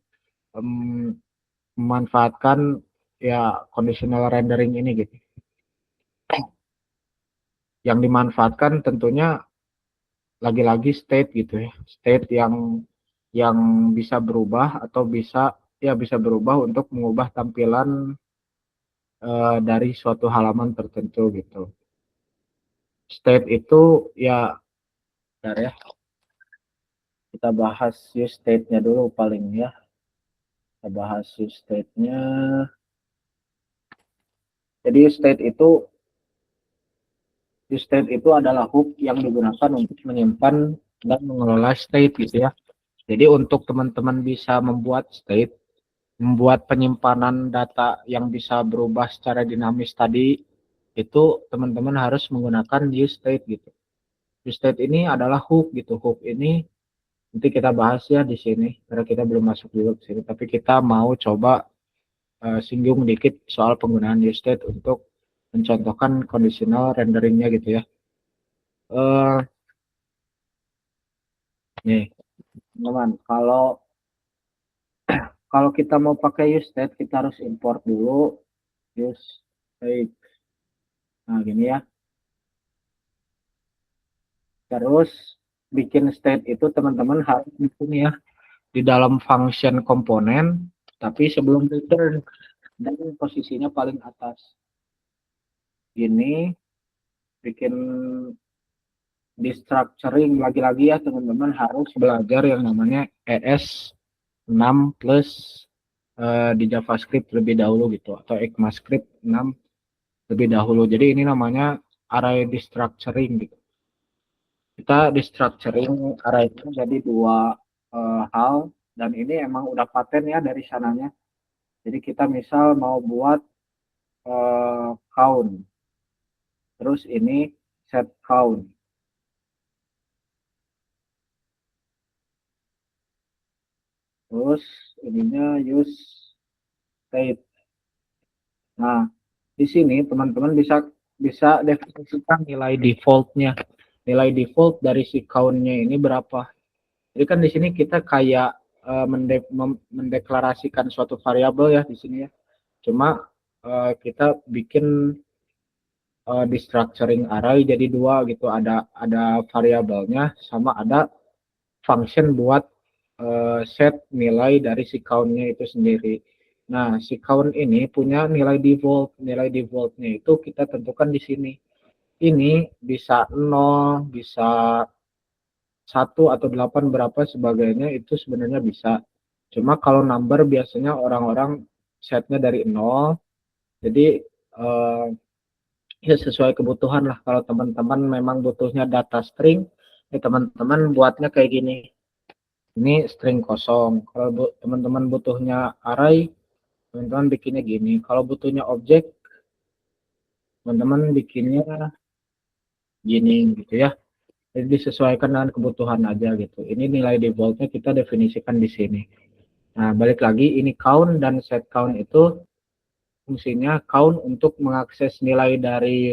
memanfaatkan ya conditional rendering ini gitu. Yang dimanfaatkan tentunya lagi-lagi state gitu ya, state yang bisa berubah atau bisa berubah untuk mengubah tampilan dari suatu halaman tertentu gitu. State itu ya, bentar ya, kita bahas use state-nya dulu paling ya. Kita bahas use state-nya. Jadi use state itu adalah hook yang digunakan untuk menyimpan dan mengelola state gitu ya. Jadi untuk teman-teman bisa membuat state, membuat penyimpanan data yang bisa berubah secara dinamis tadi, itu teman-teman harus menggunakan use state gitu. Use state ini adalah hook gitu. Hook ini nanti kita bahas ya di sini karena kita belum masuk dulu ke sini, tapi kita mau coba singgung dikit soal penggunaan use state untuk mencontohkan conditional renderingnya gitu ya. Nih teman, kalau kita mau pakai use state kita harus import dulu use state. Nah gini ya. Terus bikin state itu teman-teman harus bikin ya di dalam function komponen, tapi sebelum return dan posisinya paling atas. Ini bikin destructuring lagi-lagi ya teman-teman harus belajar yang namanya ES6 plus di JavaScript terlebih dahulu gitu atau ECMAScript 6 lebih dahulu. Jadi ini namanya array destructuring gitu. Kita destructuring array itu jadi dua hal, dan ini emang udah paten ya dari sananya. Jadi kita misal mau buat count, terus ini set count, terus ininya use state. Nah, di sini teman-teman bisa definisikan nilai defaultnya. Nilai default dari si count-nya ini berapa. Jadi kan di sini kita kayak mendeklarasikan suatu variabel ya di sini ya. Cuma kita bikin destructuring array jadi dua gitu. Ada variabelnya sama ada function buat set nilai dari si count-nya itu sendiri. Nah, si count ini punya nilai default. Nilai default-nya itu kita tentukan di sini. Ini bisa 0, bisa 1 atau 8 berapa sebagainya itu sebenarnya bisa. Cuma kalau number biasanya orang-orang setnya dari 0. Jadi ya sesuai kebutuhan lah. Kalau teman-teman memang butuhnya data string, ya teman-teman buatnya kayak gini. Ini string kosong. Kalau teman-teman butuhnya array, teman-teman bikinnya gini. Kalau butuhnya objek, teman-teman bikinnya gini gitu ya. Jadi disesuaikan dengan kebutuhan aja gitu. Ini nilai defaultnya kita definisikan di sini. Nah, balik lagi ini count dan set count itu fungsinya count untuk mengakses nilai dari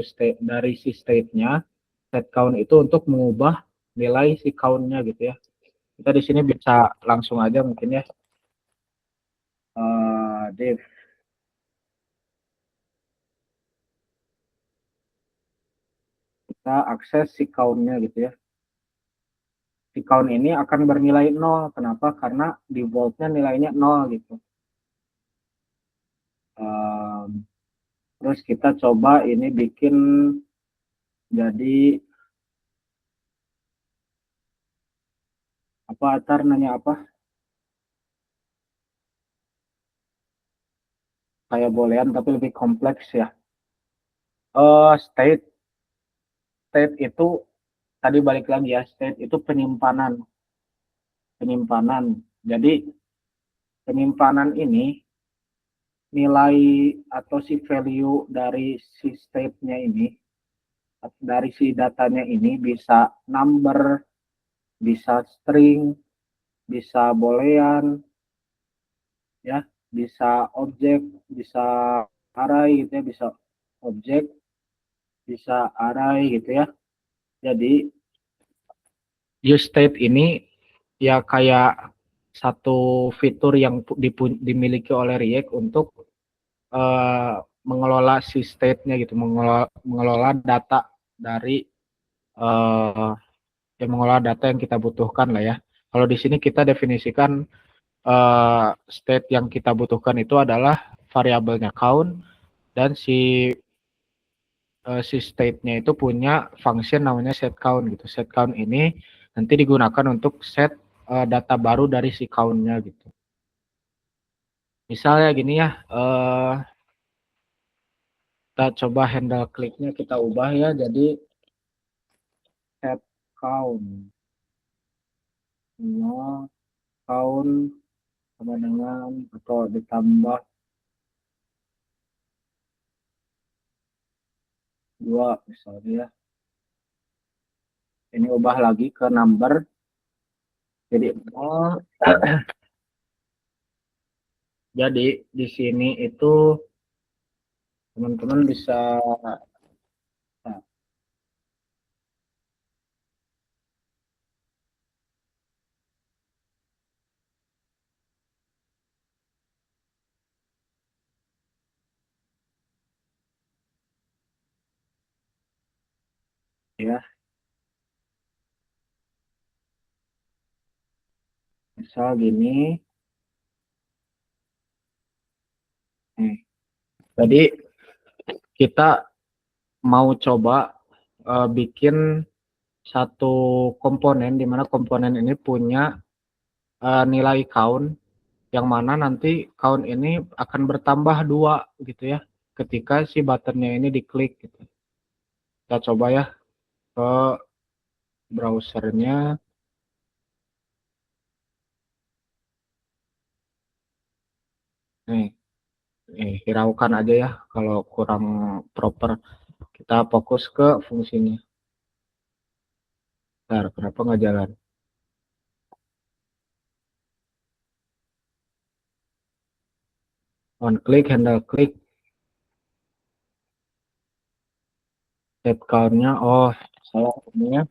si state-nya, set count itu untuk mengubah nilai si count-nya gitu ya. Kita di sini bisa langsung aja mungkin ya. Div kita akses si count-nya gitu ya. Si count ini akan bernilai 0. Kenapa? Karena default-nya nilainya 0 gitu. Terus kita coba ini bikin jadi apa, Atar nanya apa? Kayak bolehan tapi lebih kompleks ya. State itu tadi balik lagi ya, state itu penyimpanan. Jadi penyimpanan ini nilai atau si value dari si state-nya ini, dari si datanya ini bisa number, bisa string, bisa boolean, ya, bisa objek, bisa array gitu ya, bisa objek, bisa array gitu ya. Jadi use state ini ya kayak satu fitur yang dimiliki oleh React untuk mengelola si state-nya gitu, mengelola data dari mengelola data yang kita butuhkan lah ya. Kalau di sini kita definisikan state yang kita butuhkan itu adalah variabelnya count, dan si state-nya itu punya function namanya set count gitu. Set count ini nanti digunakan untuk set data baru dari si count-nya gitu. Misalnya gini ya, kita coba handle kliknya kita ubah ya, jadi set count sama dengan atau ditambah 2 misalnya ya. Ini ubah lagi ke number jadi 0. Jadi di sini itu teman-teman bisa ya, misal gini. Jadi kita mau coba bikin satu komponen di mana komponen ini punya nilai count, yang mana nanti count ini akan bertambah 2 gitu ya. ketika si buttonnya ini diklik gitu. Kita coba ya ke browsernya. Nih, hiraukan aja ya kalau kurang proper. Kita fokus ke fungsinya. Bentar, kenapa nggak jalan? On click, handle click, set count-nya. Oh, saya ini ya,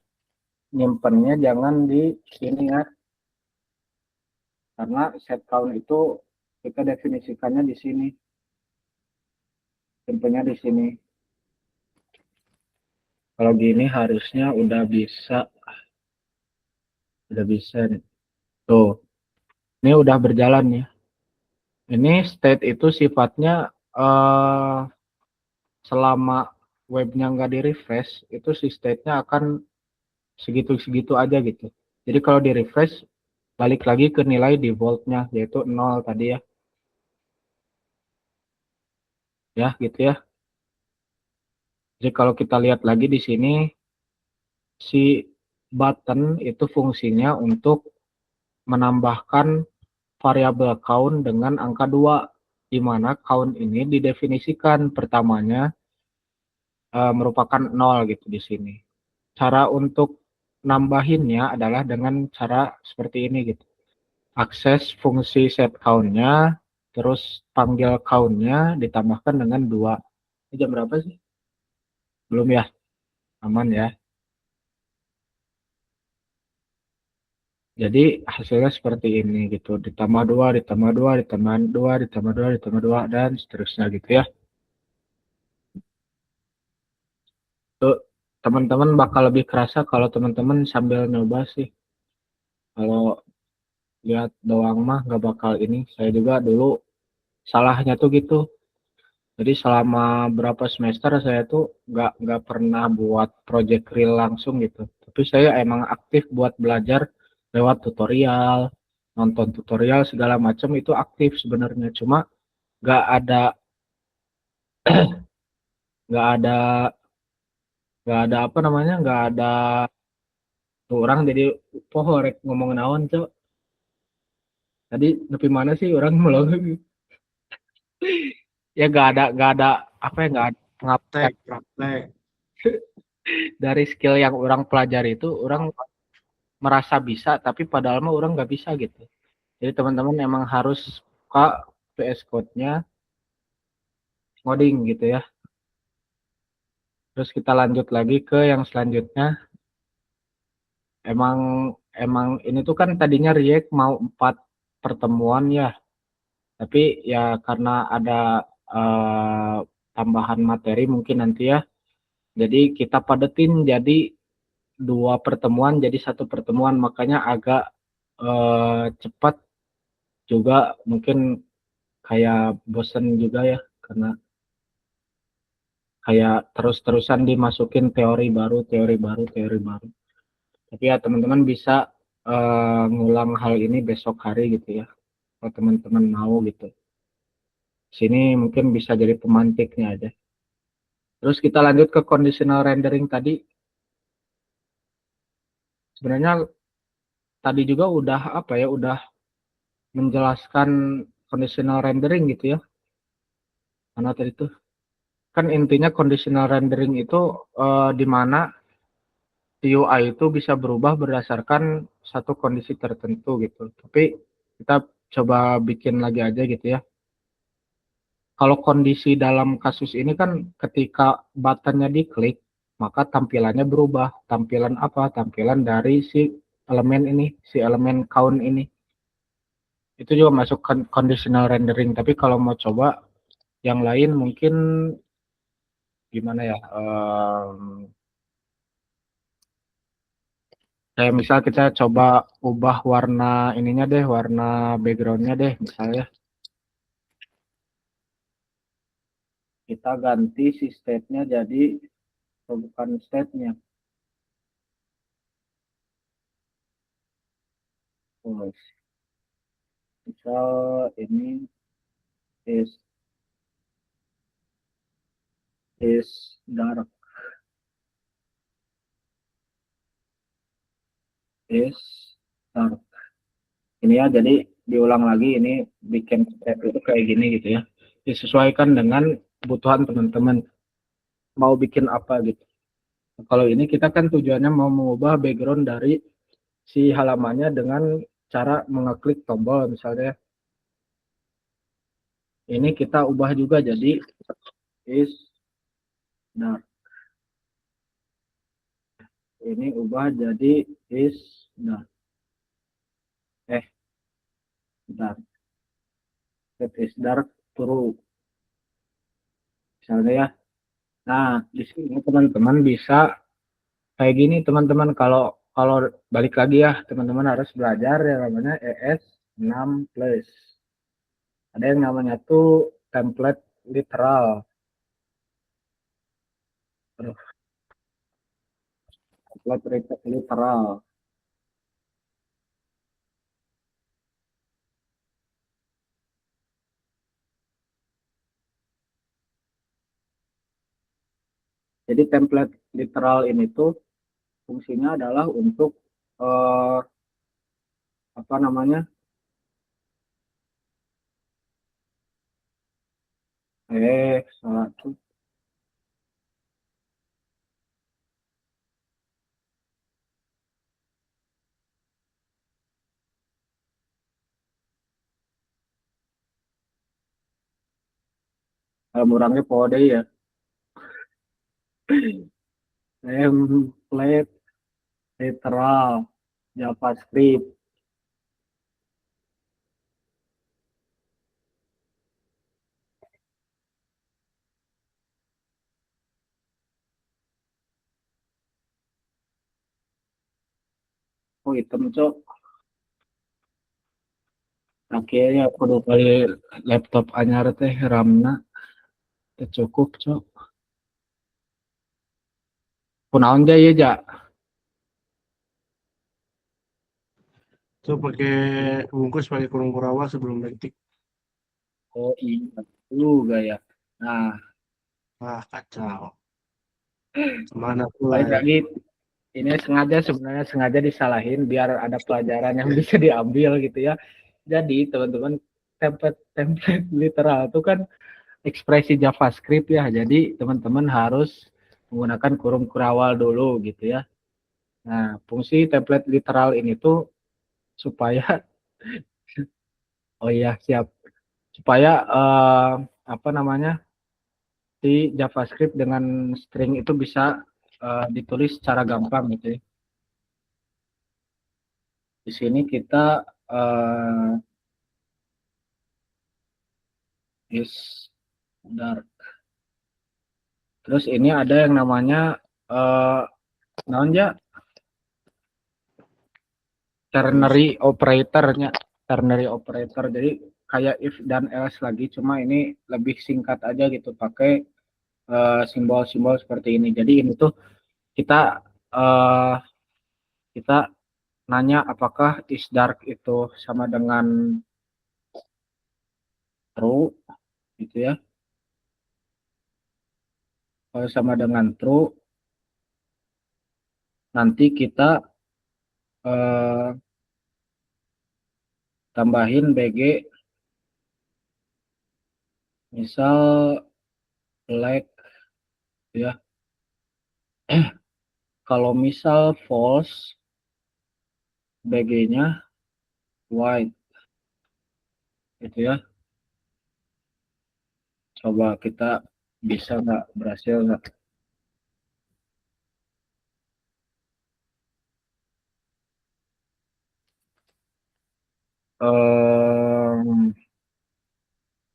nyimpennya jangan di sini ya. Karena set count itu kita definisikannya di sini. Simpennya di sini. Kalau gini harusnya udah bisa nih. Tuh, ini udah berjalan ya. Ini state itu sifatnya selama webnya nggak di refresh, itu si state-nya akan segitu-segitu aja gitu. Jadi kalau di refresh, balik lagi ke nilai default-nya, yaitu 0 tadi ya. Ya, gitu ya. Jadi kalau kita lihat lagi di sini, si button itu fungsinya untuk menambahkan variabel count dengan angka 2, di mana count ini didefinisikan pertamanya merupakan 0 gitu di sini. Cara untuk nambahinnya adalah dengan cara seperti ini gitu. Akses fungsi set count-nya, terus panggil count-nya ditambahkan dengan 2. Ini jam berapa sih? Belum ya? Aman ya. Jadi hasilnya seperti ini gitu. Ditambah 2, ditambah 2, ditambah 2, ditambah 2, ditambah 2, dan seterusnya gitu ya. Tuh, teman-teman bakal lebih kerasa kalau teman-teman sambil nyoba sih. Kalau lihat doang mah nggak bakal ini. Saya juga dulu salahnya tuh gitu. Jadi selama berapa semester saya tuh nggak pernah buat project real langsung gitu. Tapi saya emang aktif buat belajar lewat tutorial, nonton tutorial segala macam itu aktif sebenarnya. Cuma nggak ada nggak ada nggak ada apa namanya nggak ada orang jadi poho rek ngomong naon cok. Tadi tapi mana sih orang melong ya nggak ada apa ya nggak ada pengapaian Praktek. dari skill yang orang pelajari itu orang merasa bisa tapi padahal mah orang nggak bisa gitu. Jadi teman-teman emang harus buka VS Code-nya ngoding gitu ya. Terus kita lanjut lagi ke yang selanjutnya. Emang emang ini tuh kan tadinya React mau 4 pertemuan ya. Tapi ya karena ada eh, tambahan materi mungkin nanti ya. Jadi kita padetin jadi 2 pertemuan jadi 1 pertemuan makanya agak cepat juga mungkin kayak bosen juga ya karena kayak terus-terusan dimasukin teori baru, teori baru, teori baru. Tapi ya teman-teman bisa ngulang hal ini besok hari gitu ya. Kalau teman-teman mau gitu. Sini mungkin bisa jadi pemantiknya aja. Terus kita lanjut ke conditional rendering tadi. Sebenarnya tadi juga udah apa ya, udah menjelaskan conditional rendering gitu ya. Karena tadi tuh kan intinya conditional rendering itu di mana UI itu bisa berubah berdasarkan satu kondisi tertentu gitu. Tapi kita coba bikin lagi aja gitu ya. Kalau kondisi dalam kasus ini kan ketika buttonnya diklik, maka tampilannya berubah. Tampilan apa? Tampilan dari si elemen ini, si elemen count ini. Itu juga masuk conditional rendering. Tapi kalau mau coba yang lain mungkin gimana ya? Kayak misal kita coba ubah warna ininya deh, warna backgroundnya deh misalnya. Kita ganti si state-nya jadi bukan state-nya. Terus misal ini is is dark, is dark. Ini ya, jadi diulang lagi, ini bikin step itu kayak gini gitu ya. Disesuaikan dengan kebutuhan teman-teman. Mau bikin apa gitu. Kalau ini kita kan tujuannya mau mengubah background dari si halamannya dengan cara mengeklik tombol misalnya. Ini kita ubah juga jadi is dark. Ini ubah jadi is dark. Dark. That is dark true. Misalnya ya. Nah, di sini teman-teman bisa kayak gini teman-teman, kalau kalau balik lagi ya, teman-teman harus belajar yang namanya ES 6 plus. Ada yang namanya tuh template literal. Template literal. Jadi template literal ini tuh fungsinya adalah untuk apa namanya? Salah tuh. Orangnya pode ya. Template literal JavaScript. Oh, hitam cok. Akhirnya aku udah kali laptop anyar teh RAM-na teh cukup cok. Kunaon aja ya ja. Itu pakai bungkus pakai kurung kurawa sebelum detik. Oh iya juga ya. Nah, Wah, kacau. Mana pula balik ya. lagi, ini sebenarnya sengaja disalahin biar ada pelajaran yang bisa diambil gitu ya. Jadi teman-teman, template literal itu kan ekspresi JavaScript ya. Jadi teman-teman harus menggunakan kurung kurawal dulu gitu ya. Nah, fungsi template literal ini tuh supaya oh iya siap, supaya apa namanya, si JavaScript dengan string itu bisa ditulis secara gampang gitu ya. Di sini kita is dark. Terus ini ada yang namanya naon ya, ternary operatornya, ternary operator. Jadi kayak if dan else lagi, cuma ini lebih singkat aja gitu, pakai simbol-simbol seperti ini. Jadi ini tuh kita kita nanya apakah is dark itu sama dengan true gitu ya. Kalau sama dengan true, nanti kita tambahin BG misal black ya. Kalau misal false, BG-nya white gitu ya. Coba kita bisa nggak, berhasil nggak?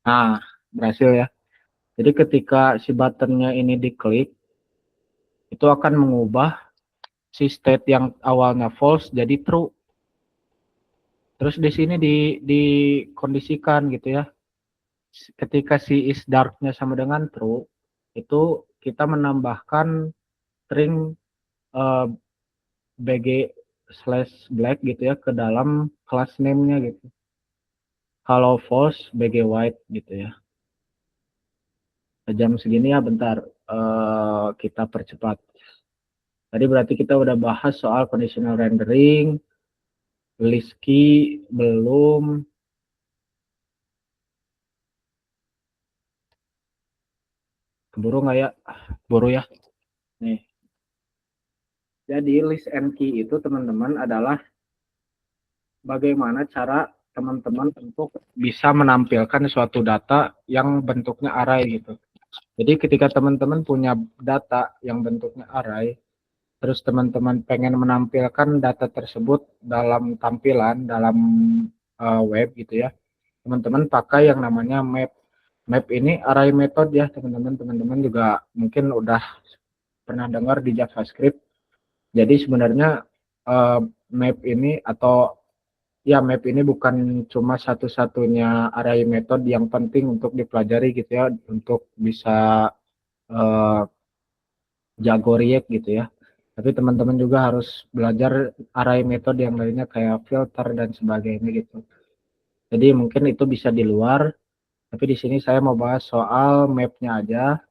Nah, berhasil ya. Jadi ketika si buttonnya ini diklik, itu akan mengubah si state yang awalnya false jadi true. Terus di sini dikondisikan gitu ya. Ketika si is dark-nya sama dengan true, itu kita menambahkan string bg slash black gitu ya ke dalam class name-nya gitu. Kalau false bg white gitu ya. Jam segini ya bentar. kita percepat. Tadi berarti kita udah bahas soal conditional rendering, list key belum. Keburu nggak ya? Buru ya. Nih. Jadi list and key itu teman-teman adalah bagaimana cara teman-teman untuk bisa menampilkan suatu data yang bentuknya array gitu. Jadi ketika teman-teman punya data yang bentuknya array, terus teman-teman pengen menampilkan data tersebut dalam tampilan, dalam web gitu ya, teman-teman pakai yang namanya map. Map ini array method ya teman-teman. Teman-teman juga mungkin udah pernah dengar di JavaScript. Jadi sebenarnya map ini atau ya map ini bukan cuma satu-satunya array method yang penting untuk dipelajari gitu ya, untuk bisa jago React gitu ya. Tapi teman-teman juga harus belajar array method yang lainnya kayak filter dan sebagainya gitu. Jadi mungkin itu bisa di luar, tapi di sini saya mau bahas soal mapnya aja.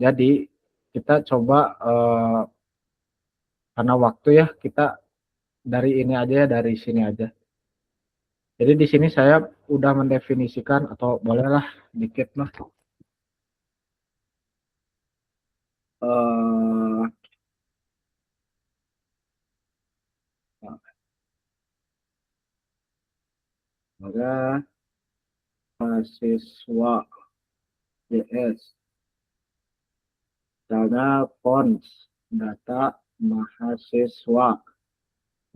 Jadi kita coba karena waktu ya, kita dari ini aja ya, dari sini aja. Jadi di sini saya udah mendefinisikan, atau bolehlah dikit lah. Maka mahasiswa JS, misalnya fonts data mahasiswa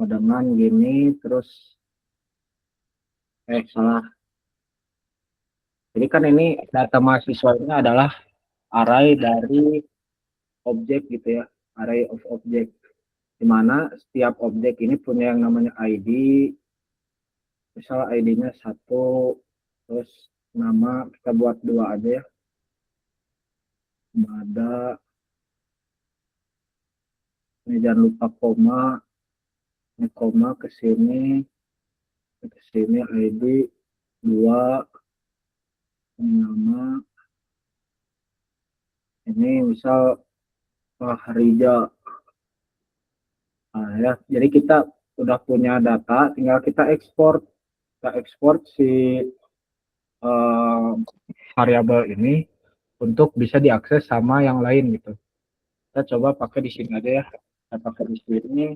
dengan gini, terus salah. Jadi kan ini data mahasiswa ini adalah array dari objek gitu ya, array of object, di mana setiap objek ini punya yang namanya ID. Misal ID-nya 1, terus nama kita buat 2 aja ya, ada ini, jangan lupa koma, ini koma ke sini ID 2, nama ini misal Rija. Nah, ya, jadi kita udah punya data, tinggal kita ekspor si variabel ini untuk bisa diakses sama yang lain gitu. Kita coba pakai di sini aja ya. Kita pakai di sini.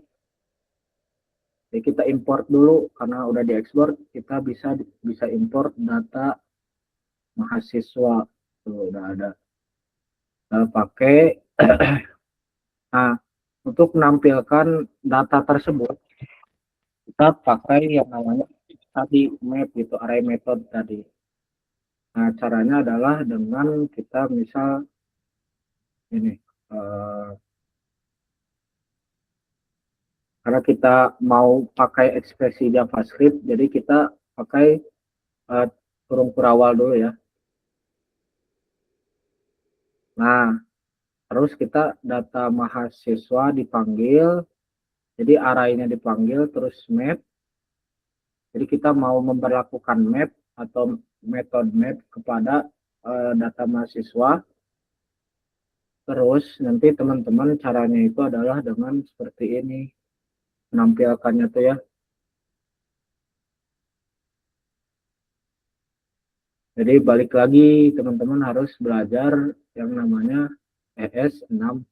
Jadi kita import dulu karena udah diekspor, kita bisa import data mahasiswa. Tuh udah ada. Kita pakai. Nah, untuk menampilkan data tersebut, kita pakai yang namanya tadi map gitu, array method tadi. Nah, caranya adalah dengan kita misal ini, karena kita mau pakai ekspresi JavaScript, jadi kita pakai kurung kurawal dulu ya. Nah, terus kita data mahasiswa dipanggil, jadi arraynya dipanggil, terus map. Jadi kita mau memperlakukan map atau metode map kepada data mahasiswa. Terus nanti teman-teman caranya itu adalah dengan seperti ini, menampilkannya tuh ya. Jadi balik lagi, teman-teman harus belajar yang namanya ES6+.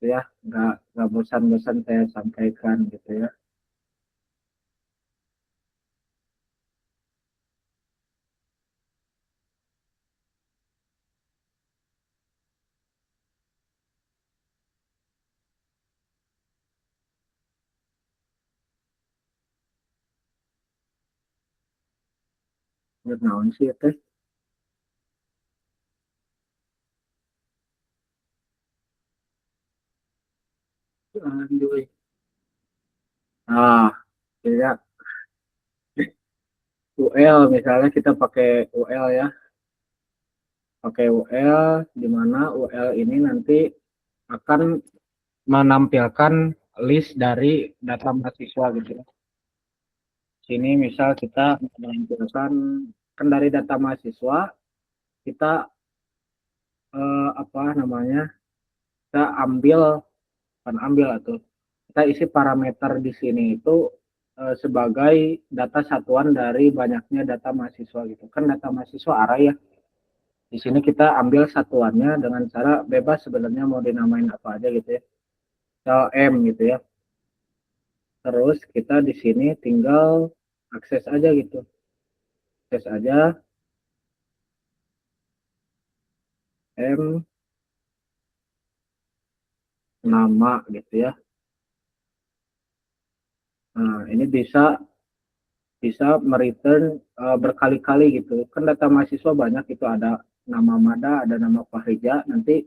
Ya, nggak bosan-bosan saya sampaikan gitu ya. Naon sih teh? Nah, ya UL misalnya kita pakai UL ya. Pakai UL, di mana UL ini nanti akan menampilkan list dari data mahasiswa gitu ya. Sini misal kita menampilkan kan dari data mahasiswa, kita apa namanya, kita ambil, kan ambil atau kita isi parameter di sini itu sebagai data satuan dari banyaknya data mahasiswa gitu kan. Data mahasiswa array ya, di sini kita ambil satuannya dengan cara bebas sebenarnya mau dinamain apa aja gitu ya, misal M gitu ya. Terus kita di sini tinggal akses aja gitu, akses aja M nama gitu ya. Nah ini bisa bisa mereturn berkali-kali gitu kan. Data mahasiswa banyak, itu ada nama Mada, ada nama Fahrija. Nanti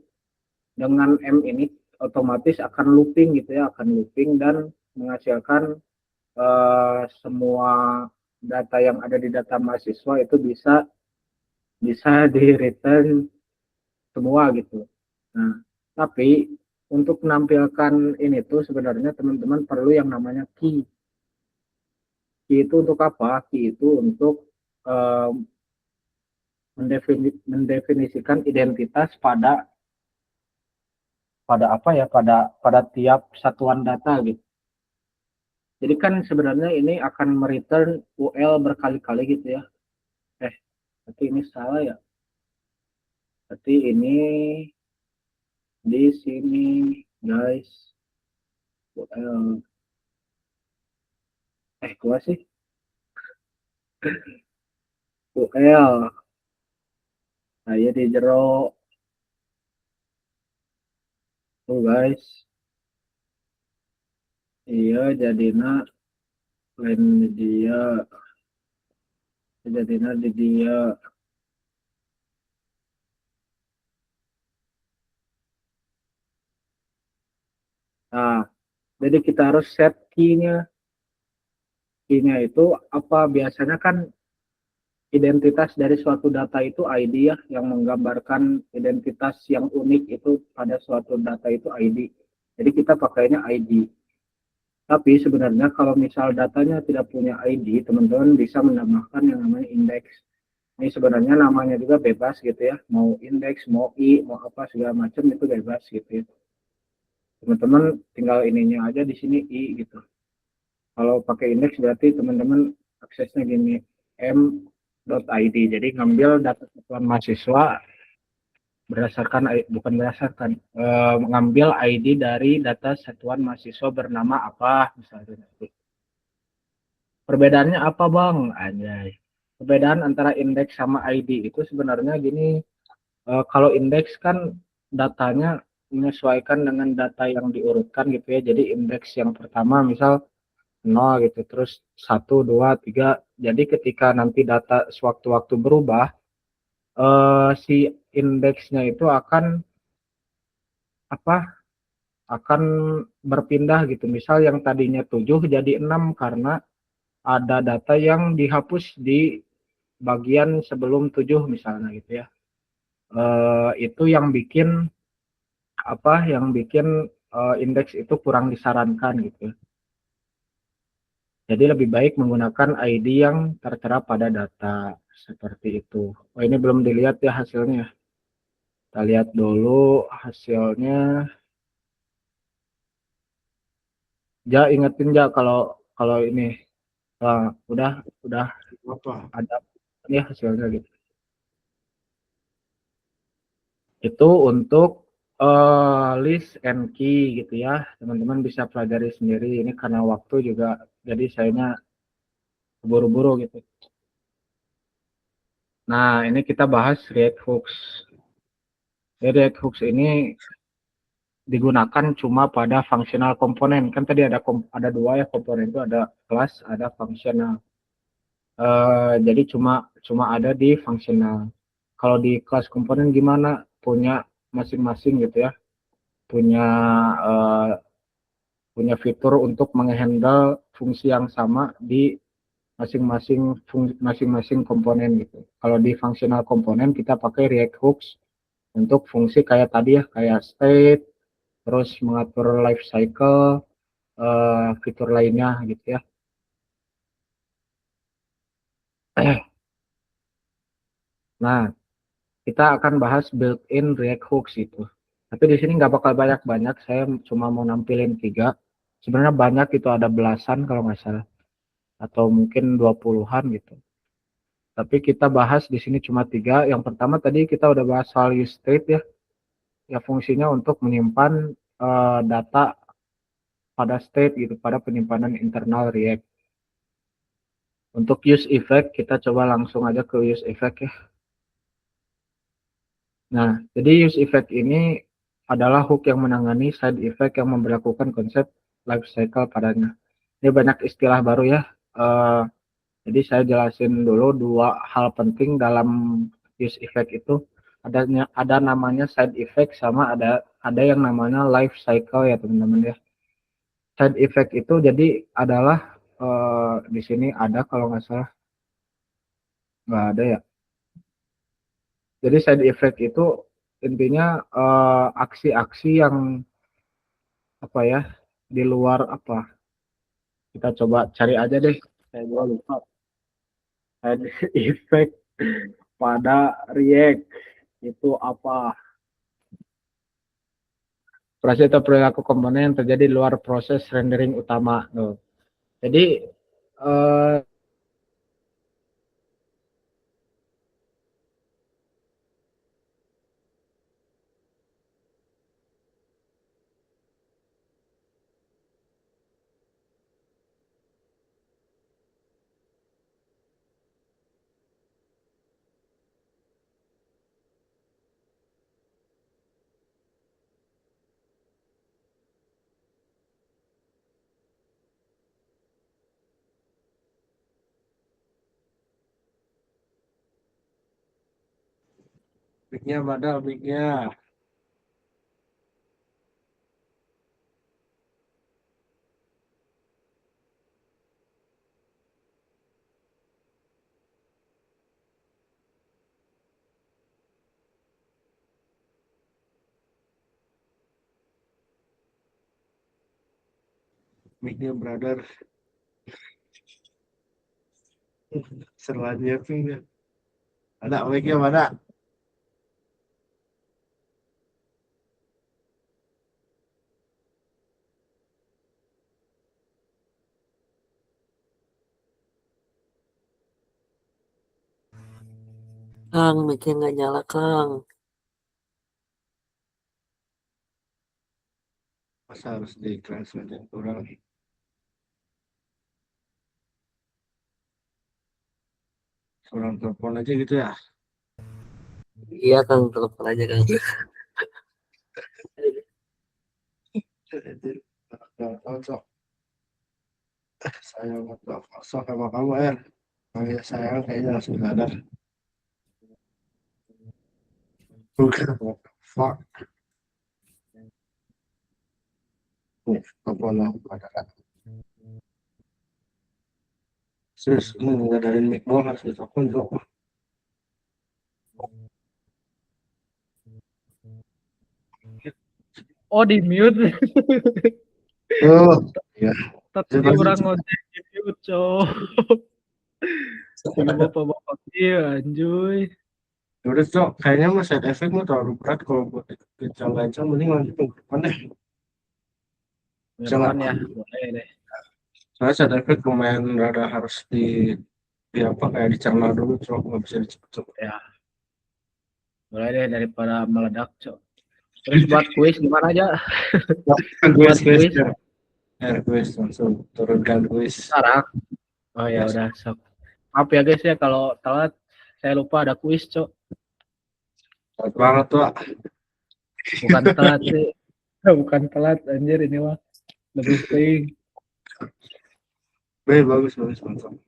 dengan M ini otomatis akan looping gitu ya, akan looping dan menghasilkan semua data yang ada di data mahasiswa itu bisa bisa di return semua gitu. Nah tapi untuk menampilkan ini tuh sebenarnya teman-teman perlu yang namanya key. Key itu untuk apa? Key itu untuk um, mendefinisikan identitas pada apa ya, pada tiap satuan data gitu. Jadi kan sebenarnya ini akan mereturn UL berkali-kali gitu ya. Berarti ini salah ya. Berarti ini di sini guys, UL gua sih UL saya di jero tuh guys. Iya jadinya lain di dia, jadinya di dia. Nah jadi kita harus set key-nya. Key-nya itu apa? Biasanya kan identitas dari suatu data itu ID ya, yang menggambarkan identitas yang unik itu pada suatu data itu ID. Jadi kita pakainya ID. Tapi sebenarnya kalau misal datanya tidak punya ID, teman-teman bisa menambahkan yang namanya indeks. Ini sebenarnya namanya juga bebas gitu ya, mau indeks, mau I, mau apa segala macam itu bebas gitu ya. Teman-teman tinggal ininya aja di sini I gitu. Kalau pakai indeks berarti teman-teman aksesnya gini, m.id. Jadi ngambil data satuan mahasiswa berdasarkan, bukan berdasarkan, mengambil ID dari data satuan mahasiswa bernama apa misalnya. Perbedaannya apa bang? Anjay. Perbedaan antara indeks sama ID itu sebenarnya gini, kalau indeks kan datanya menyesuaikan dengan data yang diurutkan gitu ya. Jadi indeks yang pertama misal 0 gitu, terus 1, 2, 3. Jadi ketika nanti data sewaktu-waktu berubah, si indeksnya itu akan apa? Akan berpindah gitu. Misal yang tadinya 7 jadi 6 karena ada data yang dihapus di bagian sebelum 7 misalnya gitu ya. Itu yang bikin indeks itu kurang disarankan gitu. Jadi lebih baik menggunakan ID yang tertera pada data seperti itu. Oh ini belum dilihat ya hasilnya. Kita lihat dulu hasilnya. Ja ingetin ja kalau kalau ini udah Apa? ada ya hasilnya gitu. Itu untuk list and key gitu ya. Teman-teman bisa pelajari sendiri. Ini karena waktu juga, jadi sayanya buru-buru gitu. Nah, ini kita bahas React Hooks. React Hooks ini digunakan cuma pada functional komponen. Kan tadi ada dua ya komponen itu, ada kelas, ada functional. Jadi cuma ada di functional. Kalau di kelas komponen gimana? Punya masing-masing gitu ya. Punya uh, punya fitur untuk menghandle fungsi yang sama di masing-masing komponen gitu. Kalau di functional komponen kita pakai React Hooks untuk fungsi kayak tadi ya, kayak state, terus mengatur life cycle, fitur lainnya gitu ya. Nah, kita akan bahas built-in React hooks itu. Tapi di sini nggak bakal banyak-banyak, saya cuma mau nampilin 3. Sebenarnya banyak, itu ada belasan kalau nggak salah, atau mungkin 20-an gitu. Tapi kita bahas di sini cuma 3. Yang pertama tadi kita udah bahas soal use state ya. Ya fungsinya untuk menyimpan data pada state gitu, pada penyimpanan internal React. Untuk use effect kita coba langsung aja ke use effect ya. Nah, jadi use effect ini adalah hook yang menangani side effect yang memberlakukan konsep life cycle padanya. Ini banyak istilah baru ya. Jadi saya jelasin dulu 2 hal penting dalam use effect itu. Ada namanya side effect sama ada yang namanya life cycle ya teman-teman ya. Side effect itu jadi adalah di sini ada kalau nggak salah, nggak ada ya. Jadi side effect itu intinya aksi-aksi yang apa ya, di luar apa. Kita coba cari aja deh. Saya juga lupa. Side effect pada React itu apa? Proses atau perilaku komponen yang terjadi di luar proses rendering utama. Tuh. Jadi Mic-nya padahal mic-nya. Mic-nya brother. Selanjutnya punya. Ada mic-nya mana? Kang, mic-nya nggak nyala, Kang. Masa harus di translate kurang. Kurang telepon aja gitu ya. Iya, Kang, telepon aja, Kang. Cocok. Sayang nggak sok sama kamu Kayak sayang kayaknya langsung sadar. Bukan what the fuck. Nih, telepon aku ada kan. Serius, ini ngadarin mic doang harus ditelepon tuh. Oh, di mute. Oh, iya. Tapi orang ngojek di mute, cowok. Tiga bapak-bapak iya, anjuy. Udah cok, kayaknya mah side effect mah terlalu berat kalau buat kencang-kencang, mending lanjut ke depan deh. Minggu Jangan. depan ya, boleh deh. Soalnya side effect lumayan rada harus di apa kayak dicerna dulu cok, nggak bisa dicepet-cepet. Ya, boleh deh daripada meledak, cowok. Terus buat kuis gimana aja? Quiz, quiz. quiz langsung turunkan quiz. Sekarang. Oh ya Yes. udah, sok. Maaf ya guys ya kalau telat. Saya lupa ada kuis, cok. Telat banget tuh. Bukan telat sih. Bukan telat, anjir ini mah. Lebih sering. Bagus, mantap.